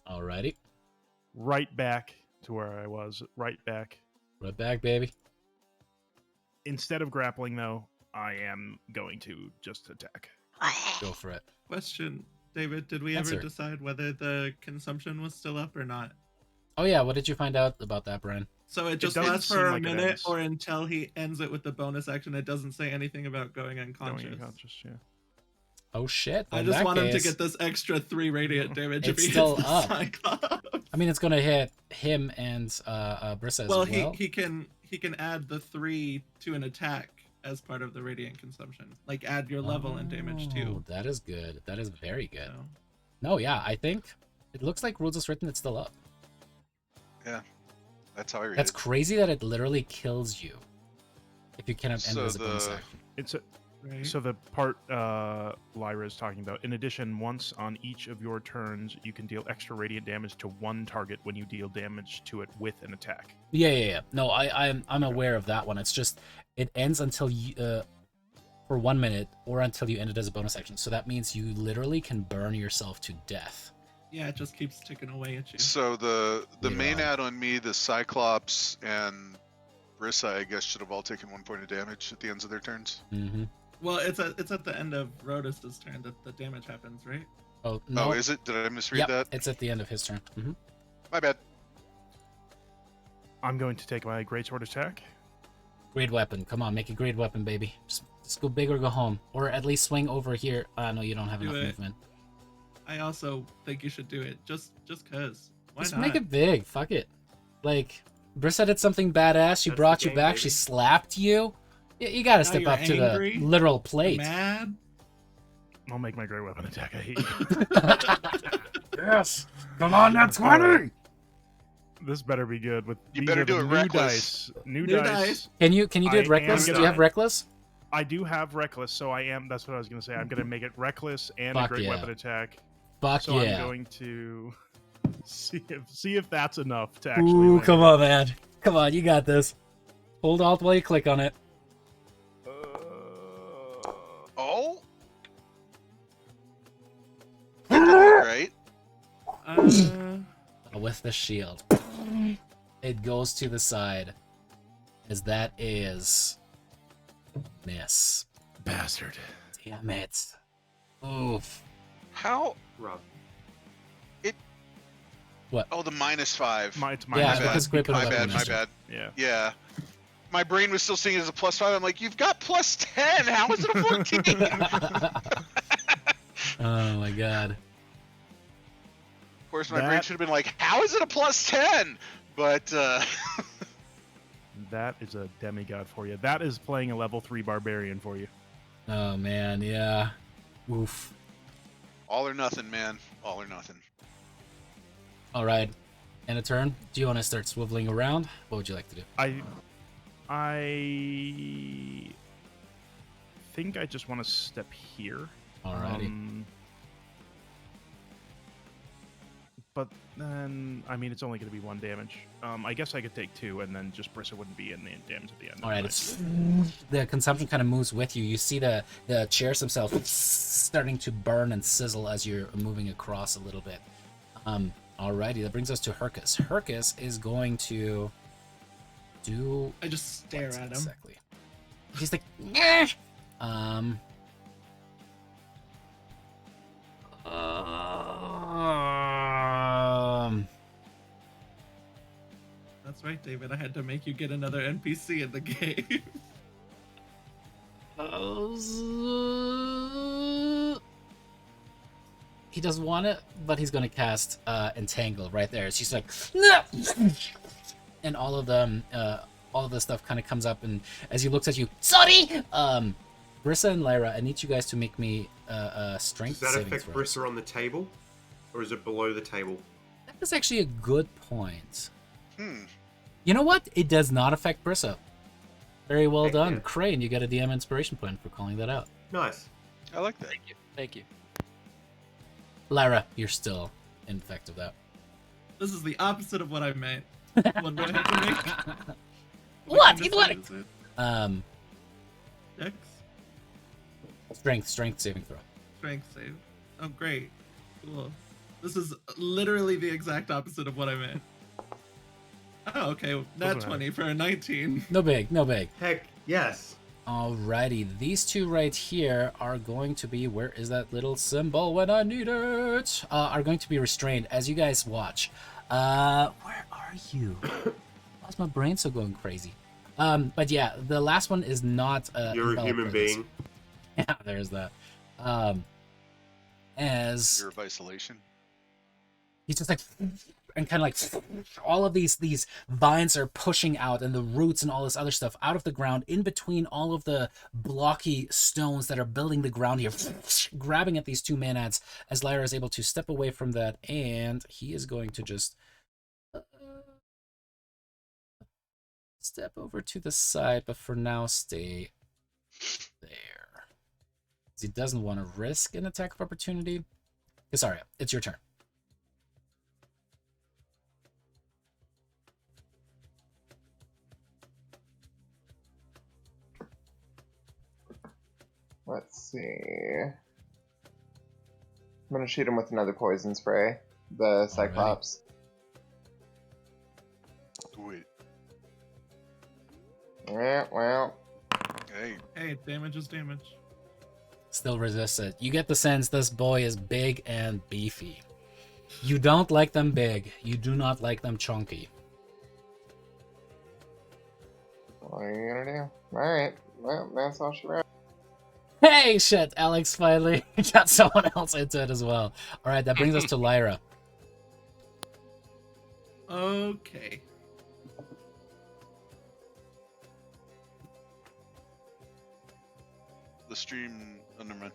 Alrighty. Right back to where I was. Right back. Right back, baby. Instead of grappling, though, I am going to just attack. Go for it. Question, David, did we Answer. ever decide whether the consumption was still up or not? Oh yeah, what did you find out about that, Brian? So it just doesn't lasts seem for a like it minute ends. or until he ends it with the bonus action. It doesn't say anything about going unconscious. Going unconscious, yeah. Oh shit. I in just that want him to case, get this extra 3 radiant damage if It's he still hits the up. Cyclops. I mean, it's gonna hit him and Brissa as Well, well. he can add the 3 to an attack as part of the radiant consumption. Like add your level and damage too. Oh, that is good. That is very good. So, No, yeah, I think it looks like rules is written. It's still up. That's how I read That's it. crazy that it literally kills you if you cannot end So it as a bonus the- action. It's a, right? so the part Lyra is talking about. In addition, once on each of your turns, you can deal extra radiant damage to one target when you deal damage to it with an attack. Yeah. No, I'm aware of that one. It's just it ends until you for 1 minute or until you end it as a bonus action. So that means you literally can burn yourself to death. Yeah, it just keeps ticking away at you. So the Later main on. ad on me, the Cyclops and Brissa, I guess, should have all taken 1 point of damage at the ends of their turns. Mm-hmm. Well, it's at the end of Rodus's turn that the damage happens, right? Oh no! Oh, is it? Did I misread Yep, that? it's at the end of his turn. Mm-hmm. My bad. I'm going to take my greatsword attack. Great weapon. Come on, make a great weapon, baby. Just go big or go home, or at least swing over here. No, you don't have Do enough it. movement. I also think you should do it just cause. Why Just not? make it big. Fuck it. Like Brissa did something badass. She That's brought the you game, back. baby. She slapped you. You gotta Now step you're up to angry? the literal plate. Mad? I'll make my great weapon attack. I hate you. Yes. Come on, that's 20. This better be good. With You these better are the do it new reckless. dice. New New dice. dice. Can you do I it am reckless? Do you gonna- have reckless? I do have reckless, so I am. That's what I was going to say. I'm going to make it reckless and Fuck a great yeah. weapon attack. Fuck So yeah. I'm going to see if that's enough to actually. Ooh, land. come on, man. Come on, you got this. Hold Alt while you click on it. Oh. Right. With the shield. It goes to the side. As that is... miss. Bastard. Damn it. Oof. How? Rob. Oh, the -5. It's Yeah, minus because five. great My weapon bad. My is- bad. Yeah. Yeah. My brain was still seeing it as a +5. I'm like, you've got +10. How is it a 14? Oh my god. Of course, my brain That- should have been like, how is it a +10? But That is a demigod for you. That is playing a level 3 barbarian for you. Oh man, yeah. Oof. all or nothing, man. All or nothing. Alright. And a turn. Do you want to start swiveling around? What would you like to do? I think I just want to step here. Alrighty. But then, I mean, it's only going to be 1 damage. I guess I could take 2, and then just Brissa wouldn't be in the damage at the end. Alright, it's the consumption kind of moves with you. You see the chairs themselves starting to burn and sizzle as you're moving across a little bit. Alrighty, that brings us to Hercus. Hercus is going to do I just stare at him. exactly. He's like, "Nyeh." That's right, David. I had to make you get another NPC in the game. He doesn't want it, but he's gonna cast Entangle right there. She's like, "No!" and all of them, all of the stuff kind of comes up, and as he looks at you, sorry, Brissa and Lyra, I need you guys to make me strength Does that saving affect throws. Brissa on the table? Or is it below the table? That is actually a good point. Hmm. You know what? It does not affect Brissa. Very well Heck done. yeah. Crane, you got a DM inspiration point for calling that out. Nice. I like that. Thank you. Lyra, you're still in effect of that. This is the opposite of what I meant. What do I have to make? What? kind of What? save is it? Dex? Strength saving throw. Strength save. Oh, great. Cool. This is literally the exact opposite of what I meant. Oh, okay. Nat Doesn't 20 for a 19. No big, no big. Heck, yes. Alrighty, these two right here are going to be, where is that little symbol when I need it? Are going to be restrained as you guys watch. Where are you? Why's my brain so going crazy? But yeah, the last one is not You're a enveloped human with this. being. Yeah, there's that. As Year of isolation. he's just like, and kind of like, all of these vines are pushing out, and the roots and all this other stuff out of the ground, in between all of the blocky stones that are building the ground here, grabbing at these two manads, as Lyra is able to step away from that, and he is going to just step over to the side, but for now stay there. He doesn't want to risk an attack of opportunity. Sorry, it's your turn. Let's see. I'm gonna shoot him with another poison spray. The Cyclops. Do it. Yeah, well. Hey. Hey, damage is damage. Still resist it. You get the sense this boy is big and beefy. You don't like them big. You do not like them chunky. What are you gonna do? Alright. Well, that's all she wrote. Hey, shit, Alex finally got someone else into it as well. All right, that brings us to Lyra. Okay. The stream. Oh, never mind.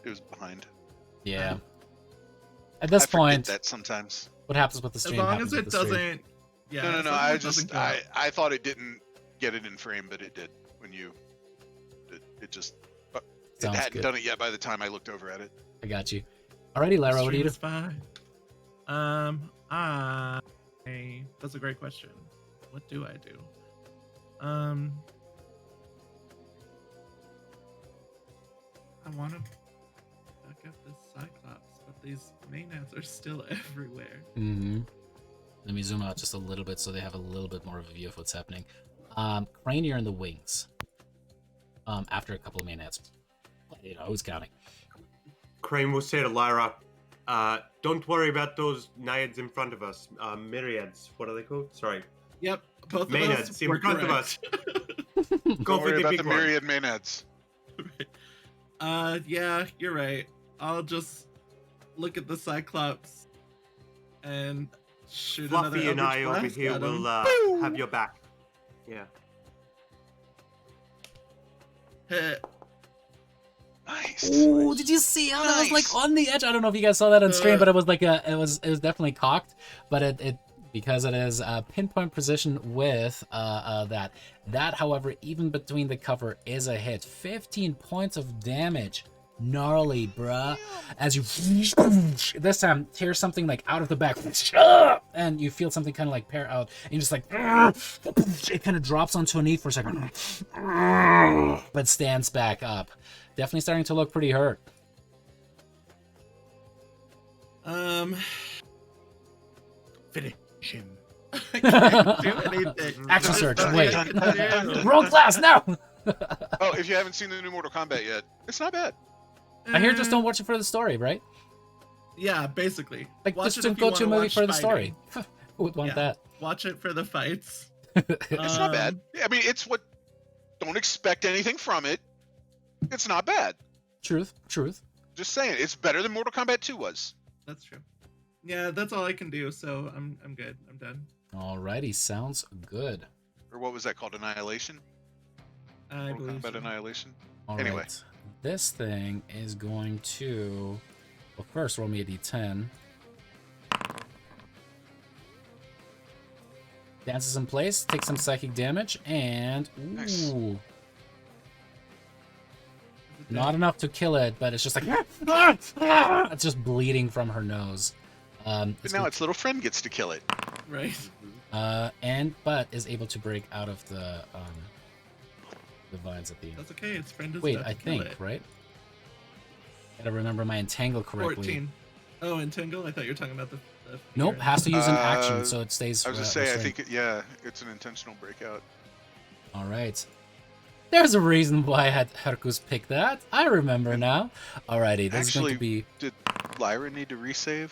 It was behind. Yeah. At this I forget point, that sometimes. what happens with the As stream long happens as with it the stream. doesn't. Yeah. No. as long as it doesn't go up. I thought it didn't get it in frame, but it did when you. It just. It Sounds hadn't good. done it yet by the time I looked over at it. I got you. Alrighty, Lyra, what do you do? Stream is fine. That's a great question. What do I do? I want to back up this Cyclops, but these Maenads are still everywhere. Mm-hmm. Let me zoom out just a little bit so they have a little bit more of a view of what's happening. Crane, you're in the wings. After a couple of Maenads. You know, who's counting? Crane will say to Lyra, don't worry about those naiads in front of us. Myriads. What are they called? Sorry. Yep, both of Maenads us in were front of correct. Go Don't for worry the about big the one. myriad Maenads. Yeah, you're right. I'll just look at the Cyclops and shoot Fluffy and another I over Eldritch here Blast at will him. have your back. Yeah. Hit. Nice. Ooh, did you see how that was like Nice. on the edge? I don't know if you guys saw that on stream, Uh, but it was like it was definitely cocked, but it because it is pinpoint precision with that. That, however, even between the cover is a hit. 15 points of damage. Gnarly, bruh. As you this time tear something like out of the back, and you feel something kind of like pair out, and you just like it kind of drops onto a knee for a second, but stands back up. Definitely starting to look pretty hurt. Finish him. I can't do anything. Action surge. Dun, Wait. dun, dun, dun. Roll class now. Oh, if you haven't seen the new Mortal Kombat yet, it's not bad. I hear just don't watch it for the story, right? Yeah, basically. Like Watch just it don't if you go to a wanna movie watch for the fighting. story. Who would want Yeah. that? Watch it for the fights. It's not bad. I mean, it's what. Don't expect anything from it. It's not bad. Truth. Just saying, it's better than Mortal Kombat 2 was. That's true. Yeah, that's all I can do. So I'm good. I'm done. Alrighty, sounds good. Or what was that called? Annihilation? I Mortal believe Kombat so. Annihilation? All Anyway. right. This thing is going to... Well, first, roll me a d10. Dances in place, takes some psychic damage, and... Nice. Ooh. Is it Not dead? enough to kill it, but it's just like... It's just bleeding from her nose. But now its little friend gets to kill it. Right. But is able to break out of the vines at the end. That's okay. Its friend is Wait, about I to kill think, it. right? Gotta remember my entangle correctly. 14. Oh, entangle? I thought you were talking about the Nope, fear. has to use an Uh, action, so it stays. I was just say, I restrained. think, yeah, it's an intentional breakout. All right. There's a reason why I had Herkus pick that. I remember now. Alrighty, this is going to Actually- be. Did Lyra need to resave?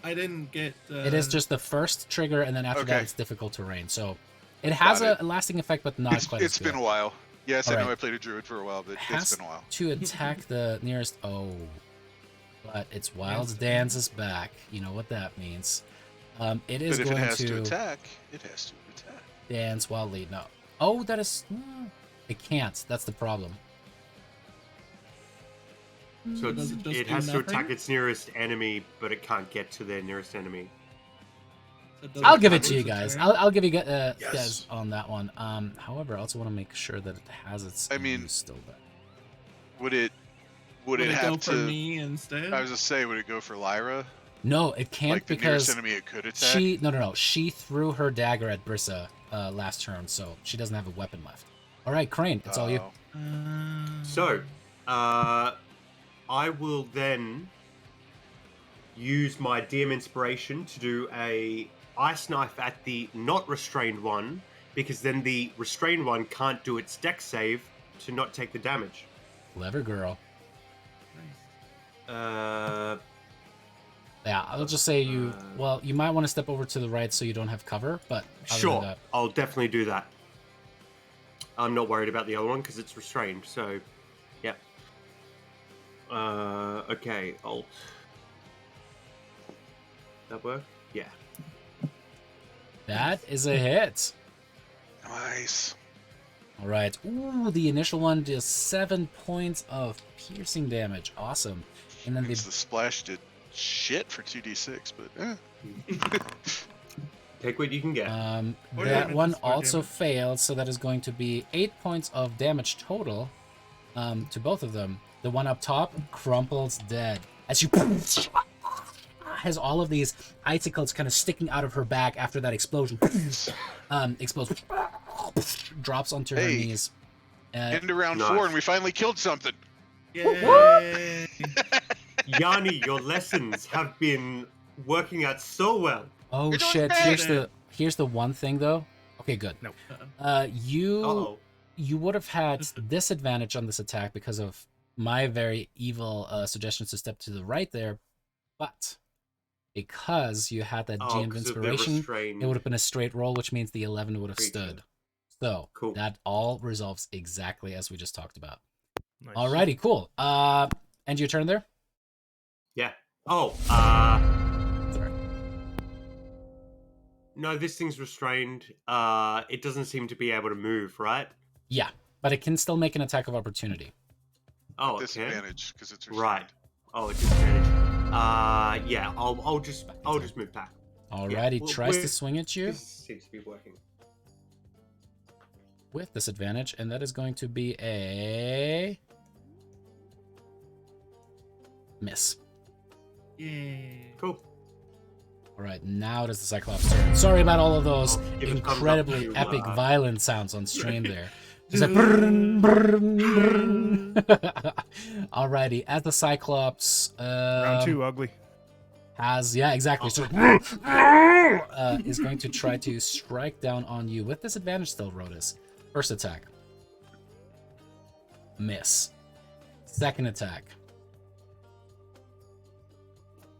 I didn't get. It is just the first trigger, and then after that, Okay. it's difficult terrain. So it has Got a lasting effect, but not quite It's as good. been a while. Yes, I know Alright. I played a druid for a while, but It it's has been a while. to attack the nearest. Oh, but its wild dance is back. You know what that means. It is But if it going has to attack, it has to attack. dance wildly. No. Oh, that is. It can't. That's the problem. So Does it just it do has to attack nothing? its nearest enemy, but it can't get to their nearest enemy. So does I'll it give it count to you as a guys. turn? I'll give you guys Yes. on that one. However, I also want to make sure that it has its. I mean, use still there. Would it Would it have go to? for me instead? I was just say, would it go for Lyra? No, it can't Like the nearest because enemy it could attack? she. No. She threw her dagger at Brissa last turn, so she doesn't have a weapon left. All right, Crane, it's all you. Oh. So, I will then use my DM inspiration to do a ice knife at the not restrained one, because then the restrained one can't do its dex save to not take the damage. Clever girl. Uh, Yeah, I'll just say you. Well, you might want to step over to the right so you don't have cover, but other sure, than that, I'll definitely do that. I'm not worried about the other one because it's restrained. So, yeah. Okay, Alt. That work? Yeah. that is a hit. Nice. All right. Ooh, the initial one does 7 points of piercing damage. Awesome. And then Means the the splash did shit for 2d6, but Take what you can get. Or that damage one is more also damage. failed, so that is going to be 8 points of damage total to both of them. The one up top crumples dead as you has all of these icicles kind of sticking out of her back after that explosion. Explodes, drops onto her Hey. knees. into round Nice. 4 and we finally killed something. Yay! Yanni, your lessons have been working out so well. Oh You're doing shit! great. Here's the one thing though. Okay, good. No. You Uh-oh. you would have had disadvantage on this attack because of my very evil suggestions to step to the right there, but because you had that Oh, GM 'cause of the inspiration, restrained. it would have been a straight roll, which means the 11 would have Creature. stood. So Cool. that all resolves exactly as we just talked about. Nice. Alrighty, cool. End your turn there. Yeah. Oh, Sorry. no, this thing's restrained. It doesn't seem to be able to move, right? Yeah, but it can still make an attack of opportunity. Oh, okay. Disadvantage because it's Right. restrained. Oh, it's disadvantage. Yeah, I'll just move back. Alrighty, well, tries to we're- swing at you This seems to be working. with disadvantage, and that is going to be a miss. Yay! Cool. All right, now it is the Cyclops' turn. Sorry about all of those Oh, if it comes up incredibly to, epic violin sounds on stream there. Just like Brrrr, brrrr, brrrr. Alrighty, as the Cyclops Round 2, ugly. has, yeah, exactly. So, is going to try to strike down on you with disadvantage still, Rodus. First attack. Miss. Second attack.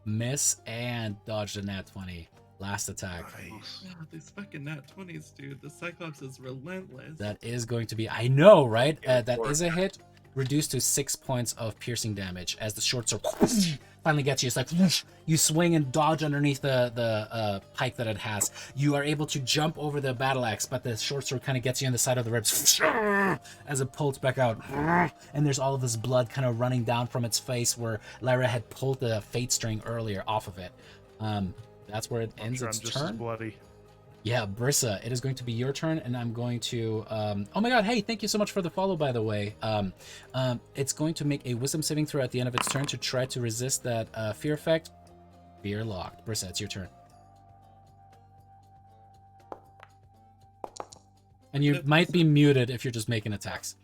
Miss and dodge the nat 20. Last attack. Nice. Wow, these fucking nat 20s, dude. The Cyclops is relentless. That is going to be, I know, right? Yeah, That four. is a hit. reduced to 6 points of piercing damage as the short sword finally gets you. It's like you swing and dodge underneath the pike that it has. You are able to jump over the battle axe, but the short sword kind of gets you in the side of the ribs as it pulls back out. And there's all of this blood kind of running down from its face where Lyra had pulled the fate string earlier off of it. That's where it ends its I'm just as turn. bloody. Yeah, Brissa, it is going to be your turn, and I'm going to... oh my god, hey, thank you so much for the follow, by the way. It's going to make a wisdom saving throw at the end of its turn to try to resist that fear effect. Fear locked. Brissa, it's your turn. And you might be muted if you're just making attacks.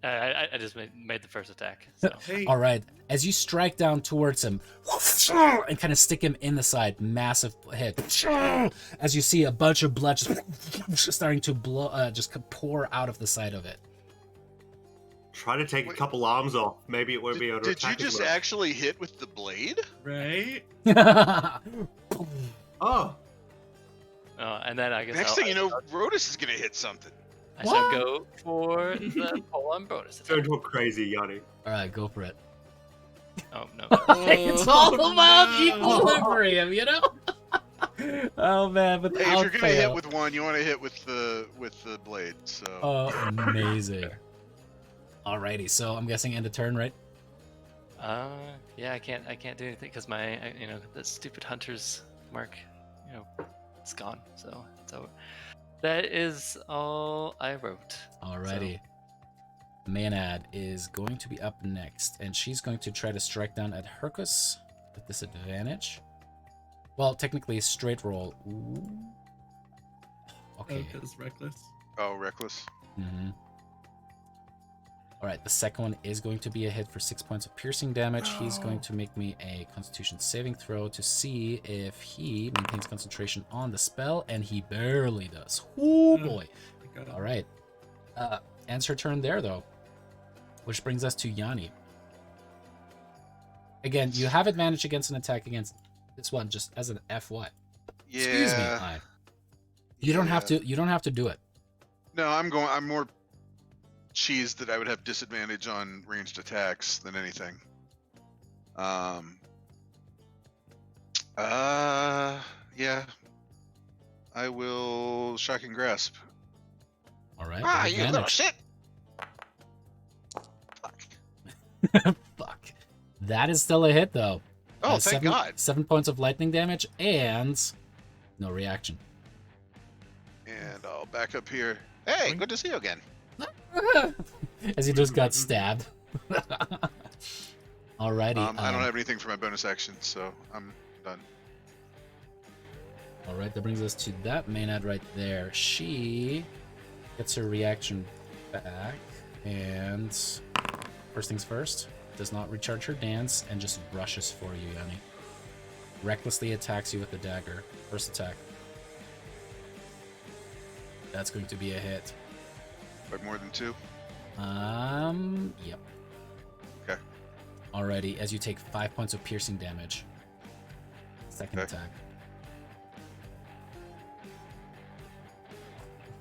I just made the first attack. So. Hey, All right, as you strike down towards him and kind of stick him in the side, massive hit. As you see a bunch of blood just starting to blow, just pour out of the side of it. Try to take a couple arms off. Maybe it won't be able to Did you attack as just much. actually hit with the blade? right? Oh, And then I guess Next thing you know, Rodus is gonna hit something. I shall go for the pull-on bonus attack. don't go crazy, Yanni. All right, go for it. Oh no! It's all about no. equilibrium, you know. Oh man, but Hey, if you're gonna hit with one, you want to hit with the blade. So amazing. Alrighty, so I'm guessing end of turn, right? Yeah, I can't do anything because that stupid hunter's mark, it's gone. So it's over. That is all I wrote. Alrighty. Maynard is going to be up next, and she's going to try to strike down at Hercus with disadvantage. Well, technically, straight roll. Ooh. Okay. Because reckless. oh, reckless. Mm-hmm. Alright, the second one is going to be a hit for 6 points of piercing damage. He's going to make me a Constitution saving throw to see if he maintains concentration on the spell, and he barely does. Oh boy. Alright. Ends her turn there, though. Which brings us to Yanni. Again, you have advantage against an attack against this one, just as an FY. Yeah. Excuse me, I. You don't have to. You don't have to do it. No, I'm more cheesed that I would have disadvantage on ranged attacks than anything. Yeah. I will shocking grasp. All right. You little shit. Fuck. Fuck. That is still a hit, though. Oh, thank God. 7 points of lightning damage and no reaction. And I'll back up here. Hey, good to see you again. As he just got stabbed. Alrighty. I don't have anything for my bonus action, so I'm done. Alright, that brings us to that Maynard right there. She gets her reaction back, and first things first, does not recharge her dance and just rushes for you, Yanni. Recklessly attacks you with the dagger. First attack. That's going to be a hit. By more than 2? Yep. Okay. Alrighty, as you take 5 points of piercing damage. Second attack.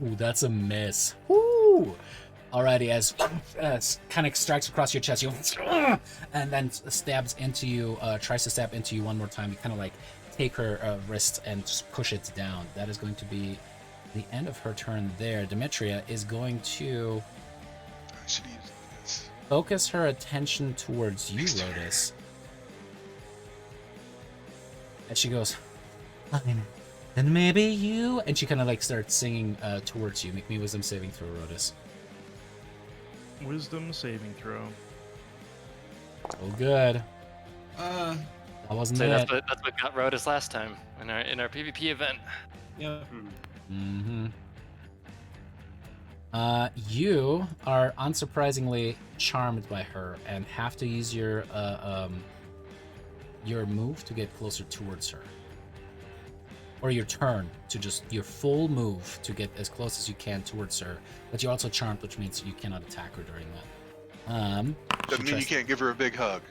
Ooh, that's a miss. Woo! Alrighty, as kind of strikes across your chest, you and then stabs into you, tries to stab into you one more time. You kind of like take her wrist and just push it down. That is going to be the end of her turn there. Demetria is going to I should use this. focus her attention towards you, Rodus. And she goes, fine, then maybe you... And she kind of like starts singing towards you. Make me wisdom saving throw, Rodus. Wisdom saving throw. Oh, good. Uh, That wasn't So it. that's what got Rodus last time in our PvP event. yeah. Mm-hmm. You are unsurprisingly charmed by her and have to use your move to get closer towards her. Or your turn to just your full move to get as close as you can towards her. But you're also charmed, which means you cannot attack her during that. Doesn't mean you can't give her a big hug.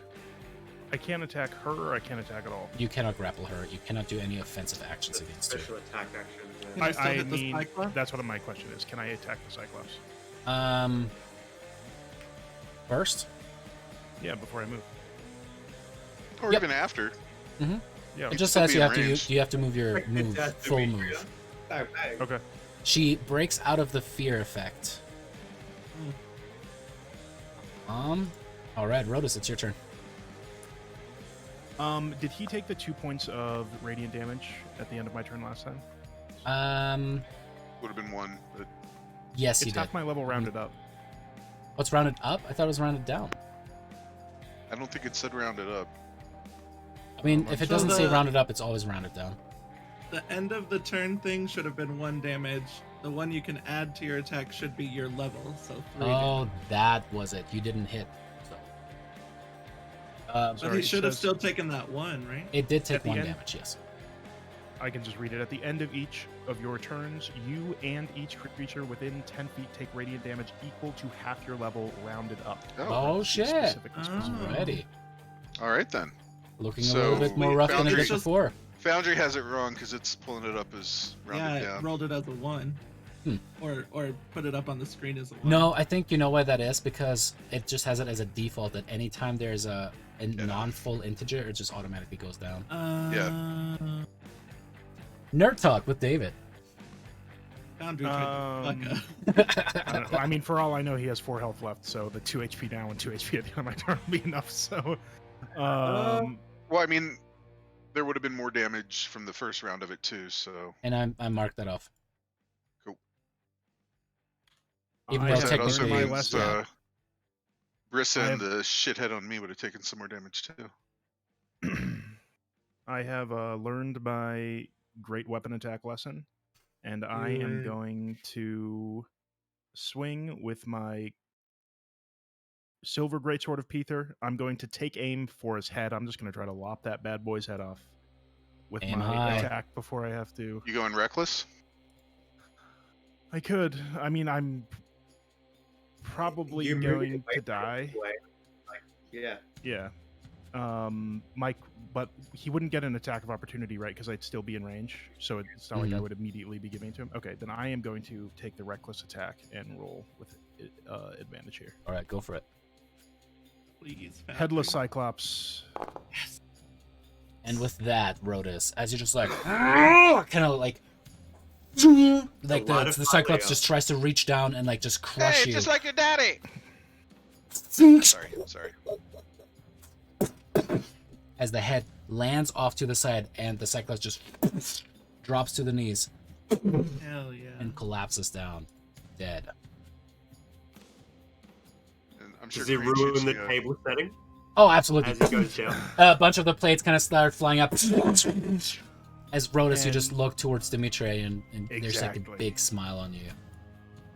I can't attack her, or I can't attack at all. You cannot grapple her. You cannot do any offensive actions against her. Special attack action. Can I still I hit the mean, Cyclops? that's what my question is. Can I attack the Cyclops? First? Yeah, before I move. Or Yep. even after. Yeah. It just still says be you in have to range. you have to move your Quick move attack, full Demetria. move. Bang, bang. Okay. She breaks out of the fear effect. All right, Rodus, it's your turn. Did he take the 2 points of radiant damage at the end of my turn last time? Would have been 1, but Yes, he It's did. half my level rounded up. What's rounded up? I thought it was rounded down. I don't think it said rounded up. I mean, if it So doesn't say the- rounded up, it's always rounded down. The end of the turn thing should have been 1 damage. The one you can add to your attack should be your level, so 3 Oh, damage. that was it. You didn't hit. So. But Sorry, he it should have says- still taken that 1, right? It did take At the 1 end? damage, yes. I can just read it. At the end of each of your turns, you and each creature within 10 feet take radiant damage equal to half your level rounded up. Oh, shit. Specifically Oh. specified. Alrighty. All right then. Looking So, a little bit more wait, rough than it Foundry- did before. Foundry has it wrong because it's pulling it up as Yeah, rounded it down. rolled it as a 1. Hmm. Or put it up on the screen as a 1. No, I think you know why that is, because it just has it as a default that anytime there's a non-full integer, it just automatically goes down. Nerd Talk with David. Foundry tried to fuck up. I don't know. I mean, for all I know, he has 4 health left, so the 2 HP now and 2 HP at the end of my turn will be enough. So, Well, I mean, there would have been more damage from the first round of it too. So And I marked that off. cool. Even I though have So that also learned my technically- means lesson. Brissa I and the shithead on me would have taken some more damage too. I have learned my great weapon attack lesson, and I am Good. going to swing with my silver greatsword of Peether. I'm going to take aim for his head. I'm just going to try to lop that bad boy's head off with Aim my high. attack before I have to. You going reckless? I could. I mean, I'm probably You moved going away to from die. the way. Like, yeah. Yeah. Mike, but he wouldn't get an attack of opportunity, right? Because I'd still be in range, so it's not like I Mhm. would immediately be giving it to him. Okay, then I am going to take the reckless attack and roll with advantage here. All right, go for it. Please, Foundry. Headless Cyclops. And with that, Rodus, as you're just like, kind of like lot of the Cyclops Thylea. just tries to reach down and like just crush you. like your daddy. Sorry. As the head lands off to the side and the Cyclops just drops to the knees Hell yeah. and collapses down, dead. And I'm sure Does it Crane shoots ruin the me a- table setting Oh, absolutely. as it goes down? A bunch of the plates kind of start flying up. As Rodus, you just And- look towards Dimitri, and there's like a Exactly. big smile on you.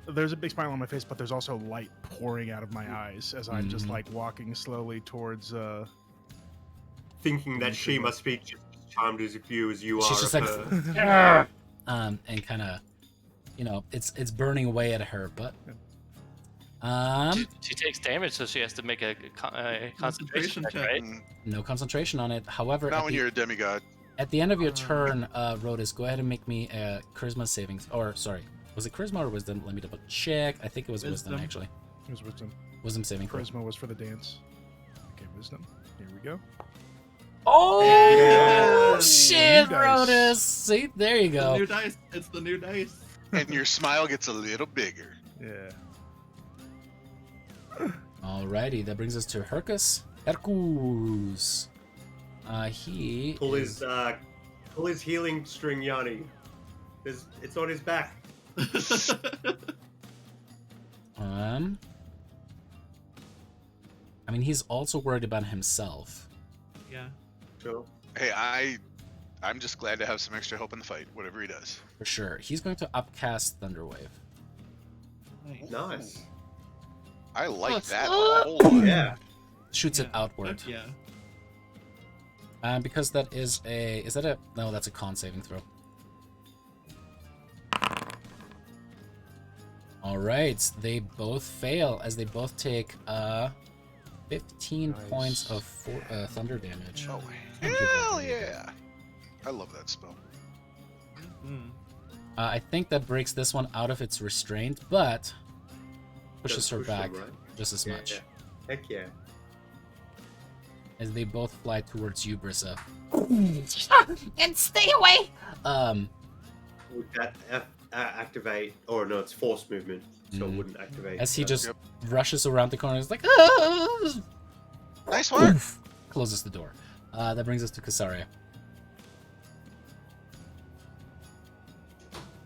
There's a big smile on my face, but there's also light pouring out of my eyes as I'm just Mhm. like walking slowly towards. Thinking that she must be just as charmed as you as you She's are just of like, her. and kind of, it's burning away at her, but She takes damage, so she has to make a concentration check, check. right? Mm, no concentration on it. However, Not when you're a demigod. at the end of your turn, Rodus, go ahead and make me a charisma saving. Or sorry, was it charisma or wisdom? Let me double check. I think it was wisdom Wisdom. actually. It was wisdom. Wisdom saving throw. Charisma was for the dance. Okay, wisdom. Here we go. Oh Yeah. shit, New dice. Rodus! See, there you The go. new dice. It's the new dice. And your smile gets a little bigger. Yeah. Alrighty, that brings us to Hercus. Hercus. He Pull is- his healing string, Yanni. It's on his back. I mean, he's also worried about himself. Yeah. Sure. Hey, I'm just glad to have some extra help in the fight, whatever he does. For sure. He's going to upcast Thunderwave. Nice. Nice. I like Let's that a go. whole lot. Yeah. Shoots it Yeah. outward. Fuck yeah. Because that is a... Is that a... No, that's a con saving throw. Alright, they both fail as they both take 15 Nice. points of thunder damage. Oh, Thank you, hell Brother. yeah. I love that spell. Mm. I think that breaks this one out of its restraint, but pushes Does her push back them, right? just as Yeah, much. yeah. Heck yeah. As they both fly towards you, Brissa. And stay away! Would that activate? Or no, it's force movement, so it Mhm. wouldn't activate. As he just Yep. rushes around the corner, he's like, "Ah!" Nice work. Closes the door. That brings us to Casaria.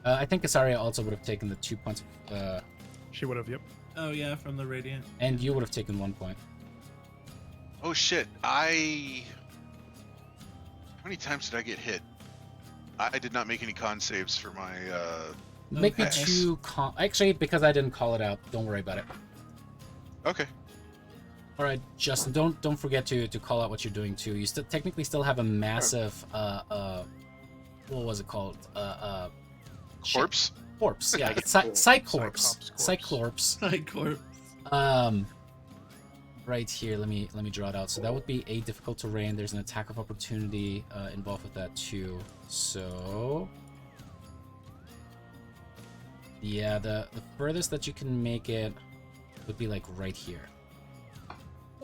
I think Casaria also would have taken the 2 points, She would have, yep. Oh yeah, from the radiant. and you would have taken 1 point. Oh shit! How many times did I get hit? I did not make any con saves for my. Make me Okay. 2 Actually, because I didn't call it out, don't worry about it. Okay. All right, Justin, don't forget to call out what you're doing too. You technically still have a massive what was it called? Shit. Corpse. Corpse. Yeah, it's Cyclops Cyclops. corpse. Cyclops. Psycorp. Right here. Let me draw it out. So that would be a difficult terrain. There's an attack of opportunity involved with that too. So yeah, the furthest that you can make it would be like right here.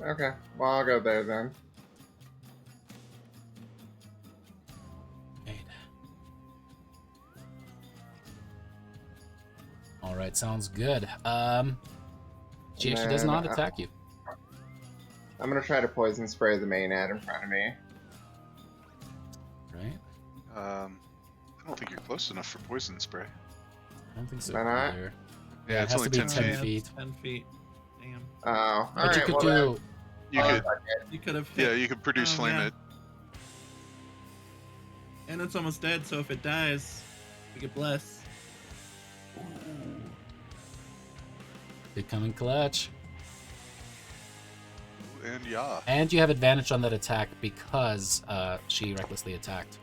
Okay, well, I'll go there then. Right. All right, sounds good. She actually does not attack you. I'm gonna try to poison spray the main ad in front of me. Right? I don't think you're close enough for poison spray. I don't think so Why not? either. Yeah, it it's has only to be 10 10 feet. feet. 10 feet. Damn. Oh, But alright, you could well then. do. You could, You could have. yeah, you could produce Oh, flame yeah. it. And it's almost dead, so if it dies, we get bless. Becoming clutch. And yeah. And you have advantage on that attack because she recklessly attacked.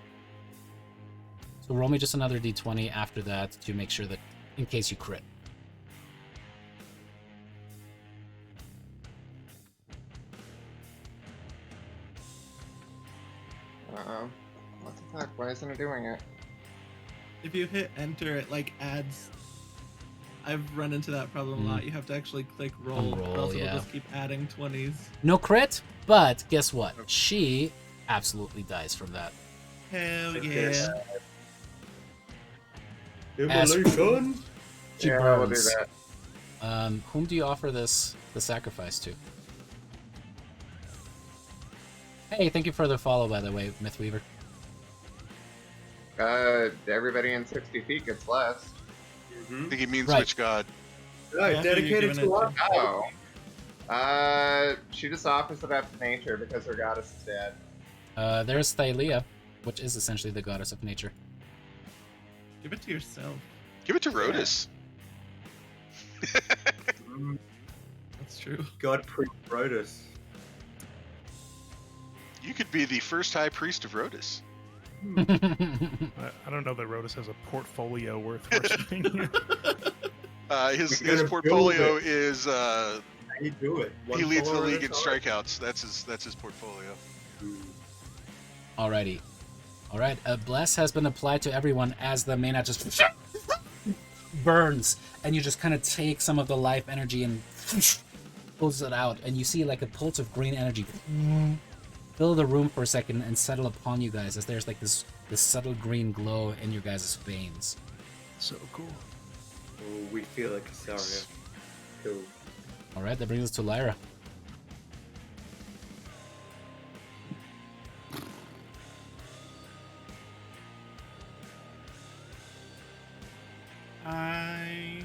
So roll me just another d20 after that to make sure that, in case you crit. What the fuck? Why isn't it doing it? If you hit enter, it like adds. I've run into that problem a lot. You have to actually click roll, Roll, or else yeah. it'll just keep adding 20s. No crit, but guess what? She absolutely dies from that. Hell Okay. yeah. As- Evolution. She yeah, burns. we'll do that. Whom do you offer the sacrifice to? Hey, thank you for the follow, by the way, Mythweaver. Everybody in 60 feet gets blessed. I think he means Right. which god? No, Yeah, dedicated who you're to giving it our Oh. She just offers it up to nature because her goddess is dead. There's Thylea, which is essentially the goddess of nature. Give it to yourself. Give it to Rhodus. That's true. God Priest Rhodus. You could be the first high priest of Rhodus. I don't know that Rhodus has a portfolio worth worshipping here. His We're gonna portfolio build it. is How you do it? he leads the follower league at in a time? strikeouts. That's his portfolio. Alrighty. Alright, a bless has been applied to everyone as the mana just burns, and you just kind of take some of the life energy and pulls it out, and you see like a pulse of green energy fill the room for a second and settle upon you guys as there's like this subtle green glow in your guys' veins. So cool. Oh, we feel like a Casaria. Cool. Alright, that brings us to Lyra. I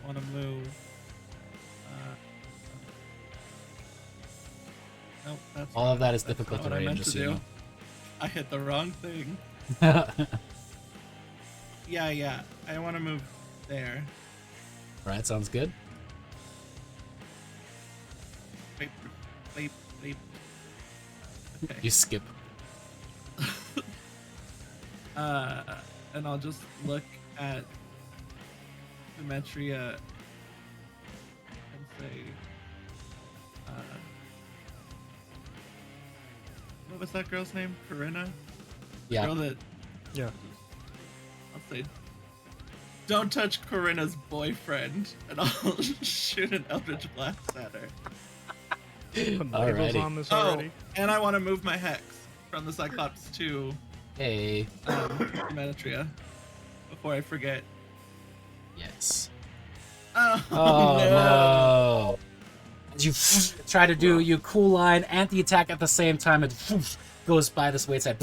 want to move. Nope, that's All of that is that's difficult not what I terrain, meant just to so you do. I hit the wrong thing. know. Yeah. I want to move there. Alright, sounds good. Bleep. Okay. You skip. And I'll just look at Demetria and say, what was that girl's name? Corinna? The Yeah. girl that, Yeah. I'll say, Don't touch Corinna's boyfriend, and I'll shoot an Eldritch Blast at her. Putting labels Alrighty. on this Oh, already. and I want to move my Hex from the Cyclops to Hey. Demetria before I forget. Yes. Oh, Oh no. no. As you try to do you cool line and the attack at the same time, it goes by this way side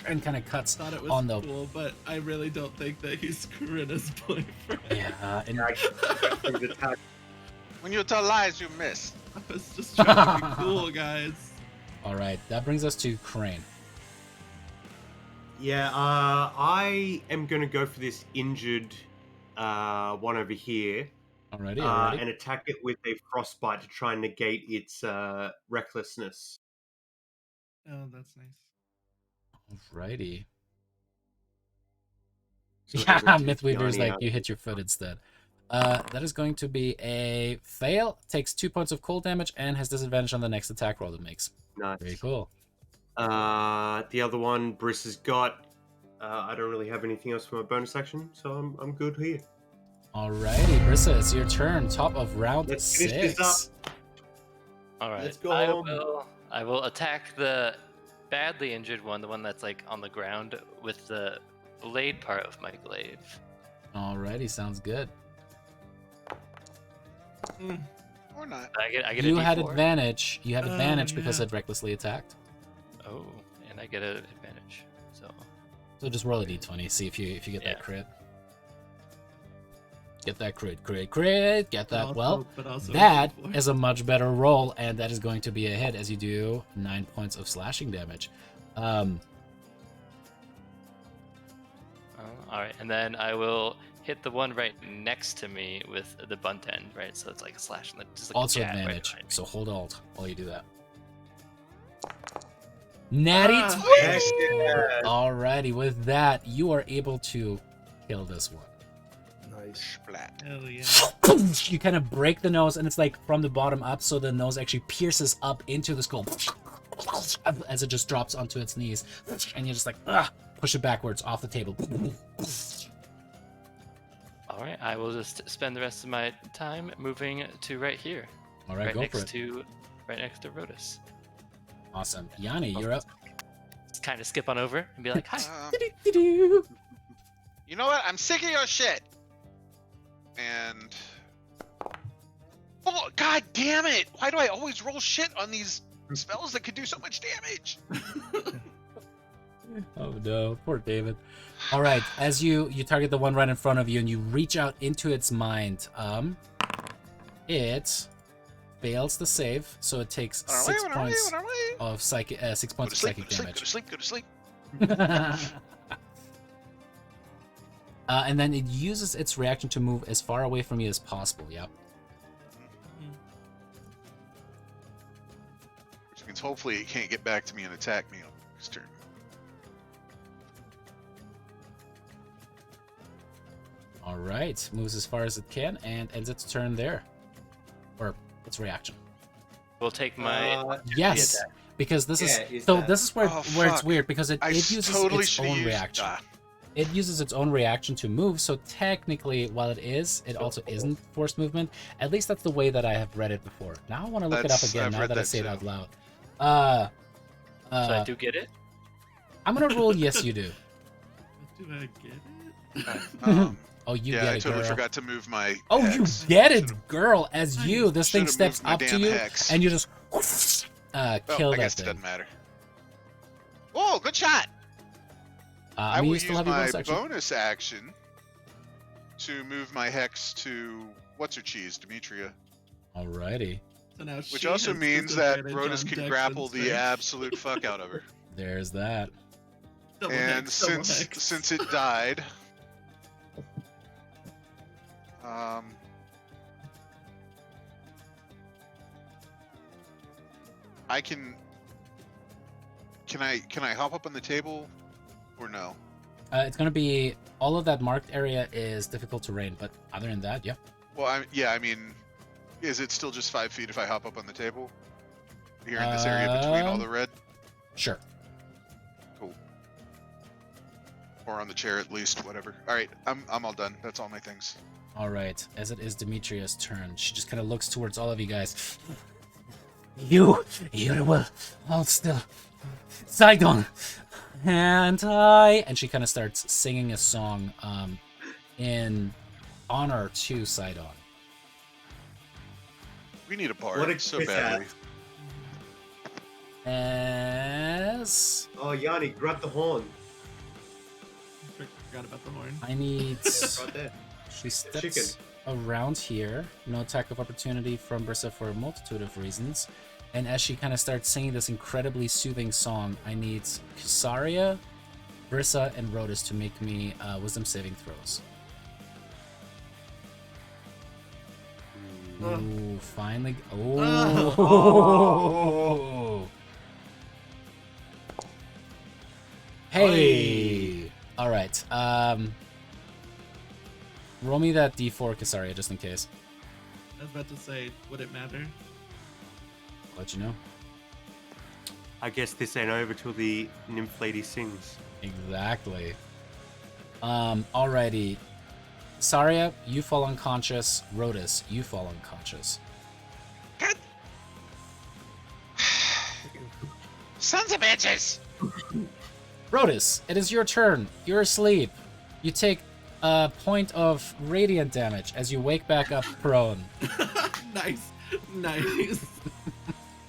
and kind of cuts Thought it was on the. cool, but I really don't think that he's Corinna's boyfriend. Yeah, and When you tell lies, you miss. I was just trying to be cool, guys. all right, that brings us to Crane. Yeah, I am going to go for this injured one over here Alrighty. and attack it with a frostbite to try and negate its recklessness. Oh, that's nice. Alrighty. So Yeah, over to Mythweaver's Yanni, like, you hit your foot instead. That is going to be a fail. Takes 2 points of cold damage and has disadvantage on the next attack roll it makes. Nice. Very cool. The other one, Briss has got. I don't really have anything else for my bonus action, so I'm good here. Alrighty, Brissa, it's your turn. Top of round Let's finish 6. this All right. Let's go I home. I will attack the badly injured one, the one that's like on the ground with the blade part of my glaive. Alrighty, sounds good. Or not. I get You a had D4? advantage. You have Oh, advantage because yeah. it recklessly attacked. Oh, and I get an advantage. So So just roll a d20, see if you get that Yeah. crit. Get that crit. Get that. Well, But also that before. is a much better roll, and that is going to be a hit as you do 9 points of slashing damage. all right, and then I will hit the one right next to me with the bunt end, right? So it's like a slash and just like Also a jab advantage. Right behind me. So hold alt while you do that. Natty Ah. 20! Heck yeah. Alrighty, with that, you are able to kill this one. Nice. Splat. Hell yeah. You kind of break the nose, and it's like from the bottom up, so the nose actually pierces up into the skull as it just drops onto its knees, and you're just like, push it backwards off the table. All right, I will just spend the rest of my time moving to right here, All right, go for it. right next to Rodus. Awesome. Yanni, you're up. Just kind of skip on over and be like, "Hi." You know what? I'm sick of your shit. And oh, god damn it! Why do I always roll shit on these spells that could do so much damage? Oh no, poor David. All right, as you target the one right in front of you and you reach out into its mind, it fails the save, so it takes 6 points of psychic 6 Go points to of sleep, psychic go to sleep, go damage. to sleep, go to sleep. And then it uses its reaction to move as far away from you as possible. Yep. Which means hopefully it can't get back to me and attack me on this turn. All right, moves as far as it can and ends its turn there, or its reaction. We'll take my Yes, attack. because this Yeah, is use so. that. This is where Oh, it's fuck. weird because it I uses totally its should have own used. reaction. It uses its own reaction to move, so technically, while it also isn't forced movement. At least that's the way that I have read it before. Now I want to look it up That's- again. I've Now read that I that say it too. out loud. So I do get it. I'm gonna rule yes, you do. Do I get it? Oh, you yeah, get I it, totally girl. forgot to move my. Oh, hex. you get it, Should've- girl. As you, this thing should've steps moved my up to damn you, hex. and you just kill I that guess it thing. doesn't matter. Oh, good shot! I I mean, will you still use have your my bonus action. bonus action to move my hex to what's her cheese, Demetria. Alrighty, So now Which she also has means that disadvantage Rodus on can Dex grapple and the strength. absolute fuck out of her. there's that. Double And hex, double hex. since it died, I can I hop up on the table or no? It's gonna be all of that marked area is difficult terrain, but other than that, yeah. Well, I mean, is it still just 5 feet if I hop up on the table here in this area between all the red? Sure. Cool. Or on the chair at least, whatever. All right, I'm all done. That's all my things. All right, as it is Demetria's turn, she just kind of looks towards all of you guys. You will hold still, Sidon, and she kind of starts singing a song, in honor to Sidon. We need a bard What a so kiss badly. As Oh, Yanni, grab the horn. Forgot about the horn. I need, Right there. she chicken. steps around here. No attack of opportunity from Brissa for a multitude of reasons. And as she kind of starts singing this incredibly soothing song, I need Casaria, Brissa, and Rhodus to make me wisdom saving throws. Ooh, finally. Oh. Hey. All right. Roll me that D4, Casaria, just in case. I was about to say, would it matter? I'll let you know. I guess this ain't over till the nymph lady sings. Exactly. Alrighty. Saria, you fall unconscious. Rhodus, you fall unconscious. Sons of bitches! Rhodus, it is your turn. You're asleep. You take a point of radiant damage as you wake back up prone. Nice. Nice.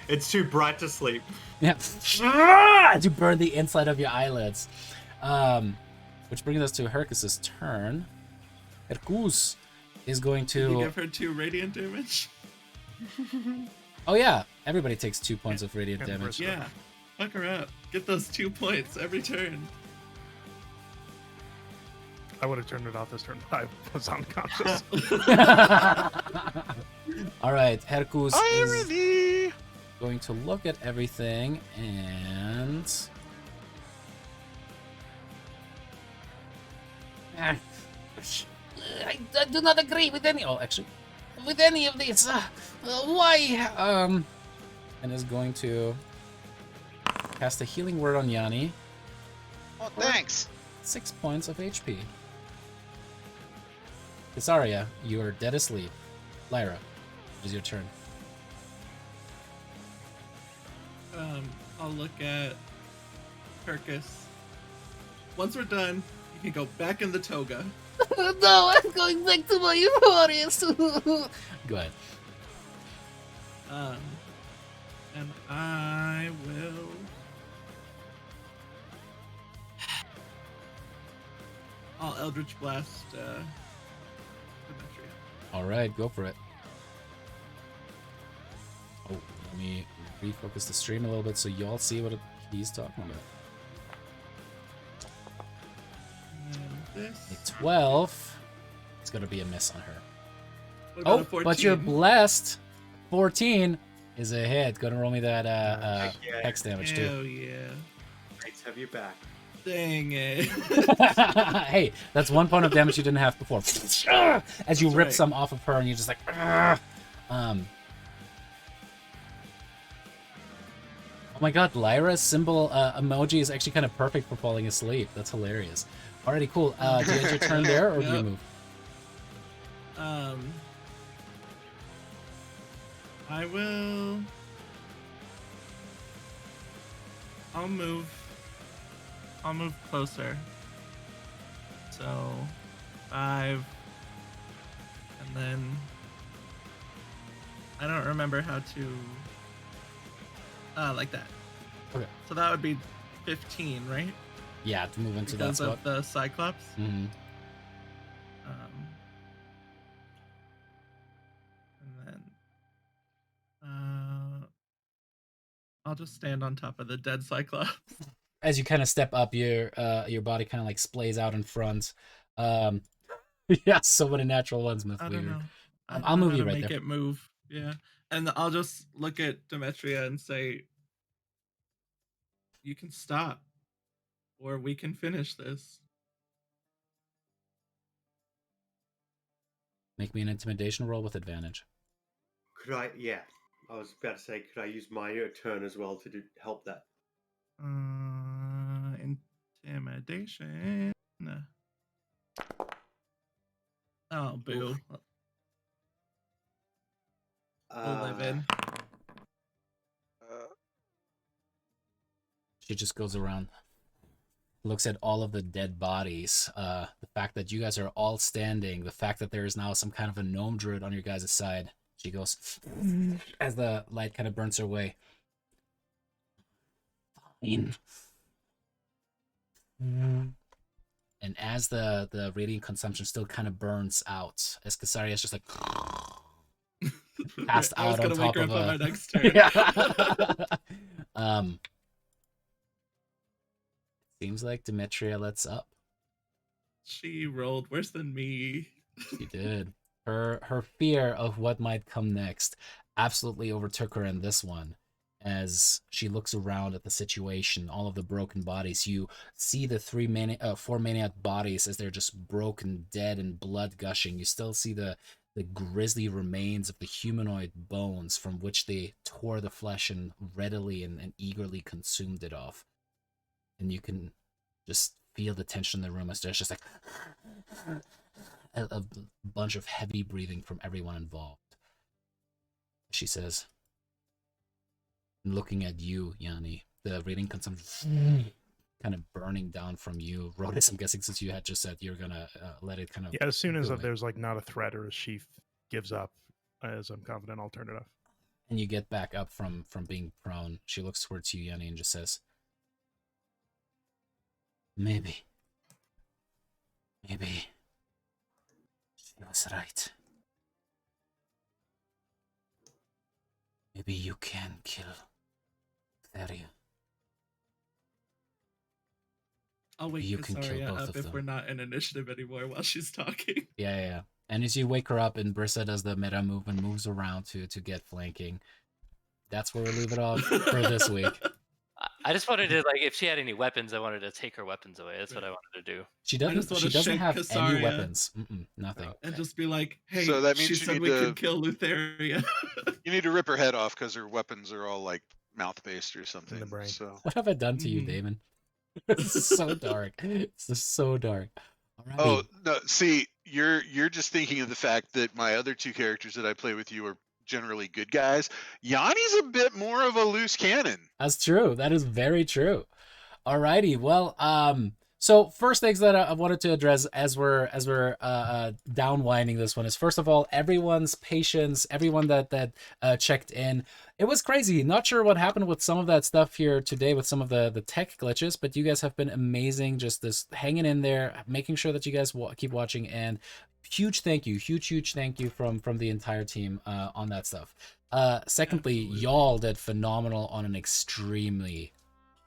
It's too bright to sleep. Yeah. As you burn the inside of your eyelids. Which brings us to Hercus's turn. Hercus is going Did you to... give her 2 radiant damage? Oh yeah, everybody takes 2 points of radiant And damage. Yeah. Fuck her up. Get those 2 points every turn. I would have turned it off this turn, but I was unconscious. Alright, Hercus is Irony! going to look at everything and... I do not agree with any. Oh, actually, with any of these. Why? And is going to cast a healing word on Yanni. Oh, thanks. 6 points of HP. Casaria, you are dead asleep. Lyra, it is your turn. I'll look at Hercus. Once we're done, you can go back in the toga. No, I'm going back to my forest. Go ahead. And I will. I'll Eldritch Blast Demetria. All right, go for it. Oh, let me refocus the stream a little bit so y'all see what he's talking about. And this. A 12. It's gonna be a miss on her. What about a Oh, 14? but you're blessed. 14 is a hit. Gonna roll me that Yeah. hex damage too. Hell yeah. Great to have you back. Dang it. Hey, that's 1 point of damage you didn't have before. As you That's rip right. some off of her, and you're just like, oh my god, Lyra's symbol emoji is actually kind of perfect for falling asleep. That's hilarious. Alrighty, cool. Do you end your turn there, or do you Yep. move? I will. I'll move closer. So 5, and then I don't remember how to. Like that. Okay. So that would be 15, right? Yeah, to move into that Because spot. of the Cyclops. Mm-hmm. And then I'll just stand on top of the dead Cyclops. As you kind of step up, your body kind of like splays out in front. Yeah, so many natural ones, Myth I don't Weaver. know. I I'll don't know move how you to right make there. it move. Yeah, and I'll just look at Demetria and say, "You can stop, or we can finish this." Make me an intimidation roll with advantage. Could I? Yeah, I was about to say, could I use my turn as well to help that? Intimidation. boo. We'll live in. She just goes around, looks at all of the dead bodies, the fact that you guys are all standing, the fact that there is now some kind of a gnome druid on your guys' side. She goes, as the light kind of burns her way. Fine. And as the radiant consumption still kind of burns out, as Casaria is just like passed I was out on gonna wake top her of up on my a... next turn. Yeah. Seems like Demetria lets up. She rolled worse than me. She did. Her fear of what might come next absolutely overtook her in this one. As she looks around at the situation, all of the broken bodies, you see the four maniac bodies as they're just broken, dead, and blood gushing. You still see the grisly remains of the humanoid bones from which they tore the flesh and readily and eagerly consumed it off. And you can just feel the tension in the room as there's just like a bunch of heavy breathing from everyone involved. She says, looking at you, Yanni, the radiant consumption kind of burning down from you. Rodis, I'm guessing since you had just said you're gonna let it kind of... Yeah, as soon as go away. there's like not a threat or a sheath gives up, as I'm confident I'll turn it off. And you get back up from being prone. She looks towards you, Yanni, and just says, Maybe she was right. Maybe you can kill Thylea. I'll wake You can kill Casaria both up of if them. we're not in initiative anymore while she's talking. Yeah. And as you wake her up and Brissa does the meta move and moves around to get flanking, that's where we leave it off for this week. I just wanted to, like, if she had any weapons, I wanted to take her weapons away. That's what I wanted to do. She just doesn't. wanna She doesn't shake have any Casaria. weapons. Nothing. And just be like, hey, So that means she you said need we to- could kill Lutheria. You need to rip her head off because her weapons are all like mouth-based or something. In the brain. So. What have I done to you, Mhm. Damon? This is so dark. It's just so dark. Alrighty. Oh no! See, you're just thinking of the fact that my other two characters that I play with you are generally good guys. Yanni's a bit more of a loose cannon. That's true. That is very true. Alrighty. Well, so first things that I wanted to address as we're downwinding this one is, first of all, everyone's patience, everyone that checked in. It was crazy. Not sure what happened with some of that stuff here today with some of the tech glitches, but you guys have been amazing. Just this hanging in there, making sure that you guys keep watching, and huge thank you from the entire team on that stuff. Secondly, Absolutely. y'all did phenomenal on an extremely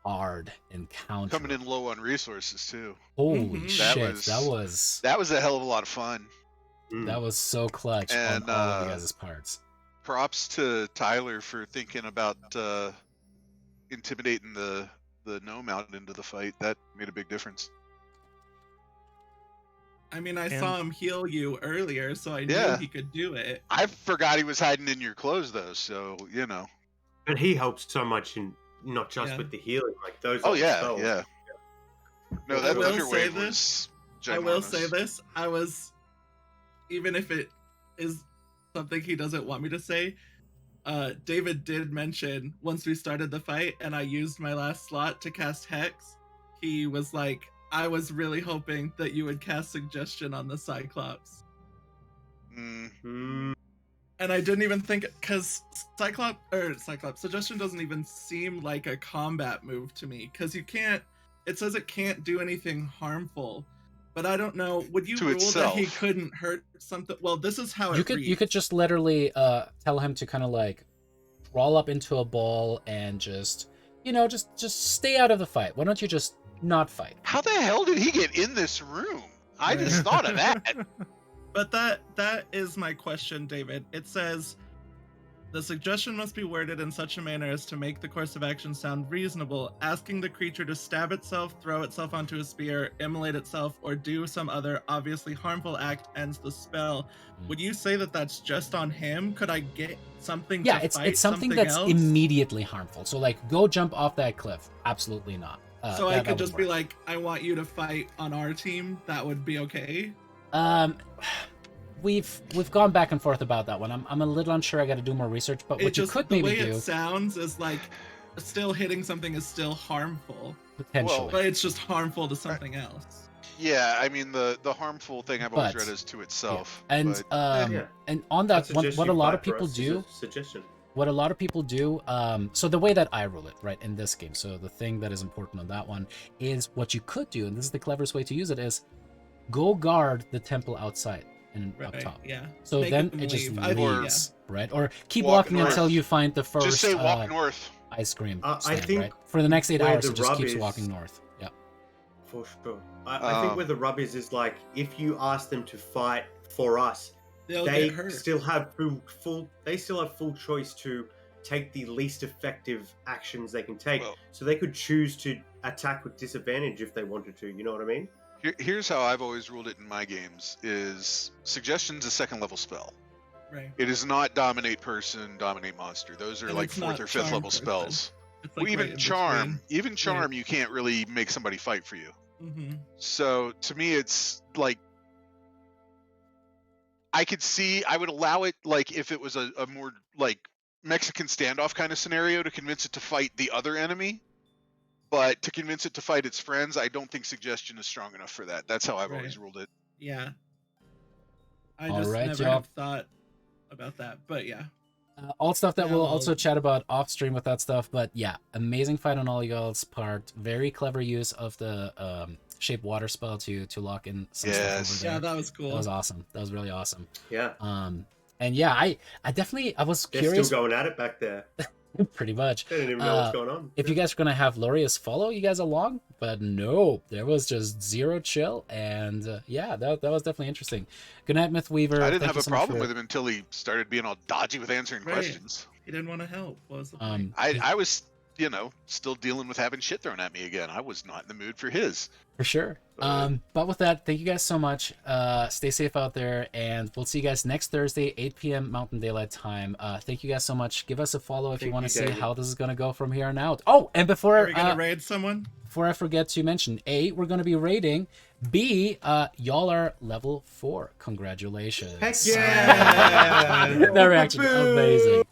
hard encounter. Coming in low on resources too. Holy Mhm. shit, That was a hell of a lot of fun. that was so clutch And, on all of you guys' parts. Props to Tyler for thinking about intimidating the gnome out into the fight. That made a big difference. I mean, I And- saw him heal you earlier, so I knew Yeah. he could do it. I forgot he was hiding in your clothes though, so you know. But he helps so much in not just Yeah. with the healing, like those. Oh other yeah, spells. yeah. No, I that will say Thunderwave this. was I will say ginormous. this. I was, even if it is something he doesn't want me to say, David did mention once we started the fight and I used my last slot to cast Hex, he was like, I was really hoping that you would cast Suggestion on the Cyclops. Mm, And I didn't even think, because Cyclops, Suggestion doesn't even seem like a combat move to me, because you can't, it says it can't do anything harmful. But I don't know, would you To rule that he itself. couldn't hurt something? Well, this is how You it could reads. you could just literally tell him to kind of like crawl up into a ball and just just stay out of the fight. Why don't you just not fight? How the hell did he get in this room? I just thought of that. But that is my question, David. It says, the suggestion must be worded in such a manner as to make the course of action sound reasonable. Asking the creature to stab itself, throw itself onto a spear, immolate itself, or do some other obviously harmful act ends the spell. Would you say that that's just on him? Could I get something Yeah, to it's fight something that's else? immediately harmful. So like, go jump off that cliff. Absolutely not. So I that could would just be work. like, I want you to fight on our team. That would be okay. we've gone back and forth about that one. I'm a little unsure. I got to do more research. But what you could maybe the way do it sounds is like still hitting something is still harmful, potentially. but it's just harmful to something else. Yeah, I mean the harmful thing I've always read is to itself. Yeah. And but, and on that one, what a lot of people do. Suggestion. What a lot of people do, so the way that I rule it, right, in this game, so the thing that is important on that one is what you could do, and this is the cleverest way to use it, is go guard the temple outside and up top. Yeah. So Make then them it just leave. leaves, right? Or keep Walk walking north. until you find the first just say walk north. ice cream I stand, think right? For the next 8 where hours, the it just rub keeps is- walking north. Yeah. For sure. I think where the rub is like if you ask them to fight for us, They'll they get hurt. still have full choice to take the least effective actions they can take. Well- So they could choose to attack with disadvantage if they wanted to. You know what I mean? Here's how I've always ruled it in my games: is suggestion's a second level spell. Right. It is not dominate person, dominate monster. Those are And like it's 4th not or 5th charm level person. spells. It's Well, like even right in charm, between. you can't really make somebody fight for you. Mm-hmm. So to me, it's like I would allow it like if it was a more like Mexican standoff kind of scenario to convince it to fight the other enemy. But to convince it to fight its friends, I don't think suggestion is strong enough for that. That's how I've always ruled it. Yeah. I All just right, never y'all. have thought about that, but yeah. All stuff that we'll Yeah. also chat about off stream with that stuff. But yeah, amazing fight on all y'all's part. Very clever use of the shape water spell to lock in some stuff Yes. over there. Yeah, that was cool. That was awesome. That was really awesome. Yeah. And yeah, I definitely was They're curious. still going at it back there. Pretty much. They didn't even know what's going on. If you guys were gonna have Lorius follow you guys along, but no, there was just zero chill, and yeah, that was definitely interesting. Good night, Mythweaver. I didn't Thank have you a so much problem for- with him until he started being all dodgy with answering Right. questions. He didn't want to help. What was the point? I was, still dealing with having shit thrown at me again. I was not in the mood for his. For sure. But with that, thank you guys so much. Stay safe out there, and we'll see you guys next Thursday, 8 p.m. Mountain Daylight Time. Thank you guys so much. Give us a follow if you Thank want you, to see David. how this is going to go from here on out. Oh, and before Are we gonna raid someone? before I forget to mention, A, we're going to be raiding. B, y'all are level 4. Congratulations. Heck yeah! That reaction, Boo! amazing.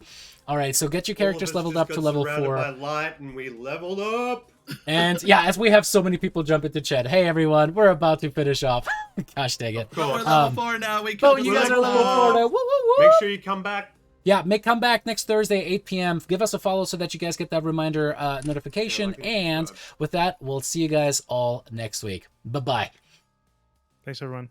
All right, so get your All of characters us leveled just up to got level surrounded 4. by light, and we leveled up. And yeah, as we have so many people jump into chat, hey everyone, we're about to finish off. Gosh dang it. Of course. We're level 4 now. We Oh, killed you the guys are level level 4 4. now. Woo, woo, woo. Make sure you come back. Yeah, come back next Thursday, 8 p.m. Give us a follow so that you guys get that reminder notification. Yeah, and with that, we'll see you guys all next week. Bye-bye. Thanks, everyone.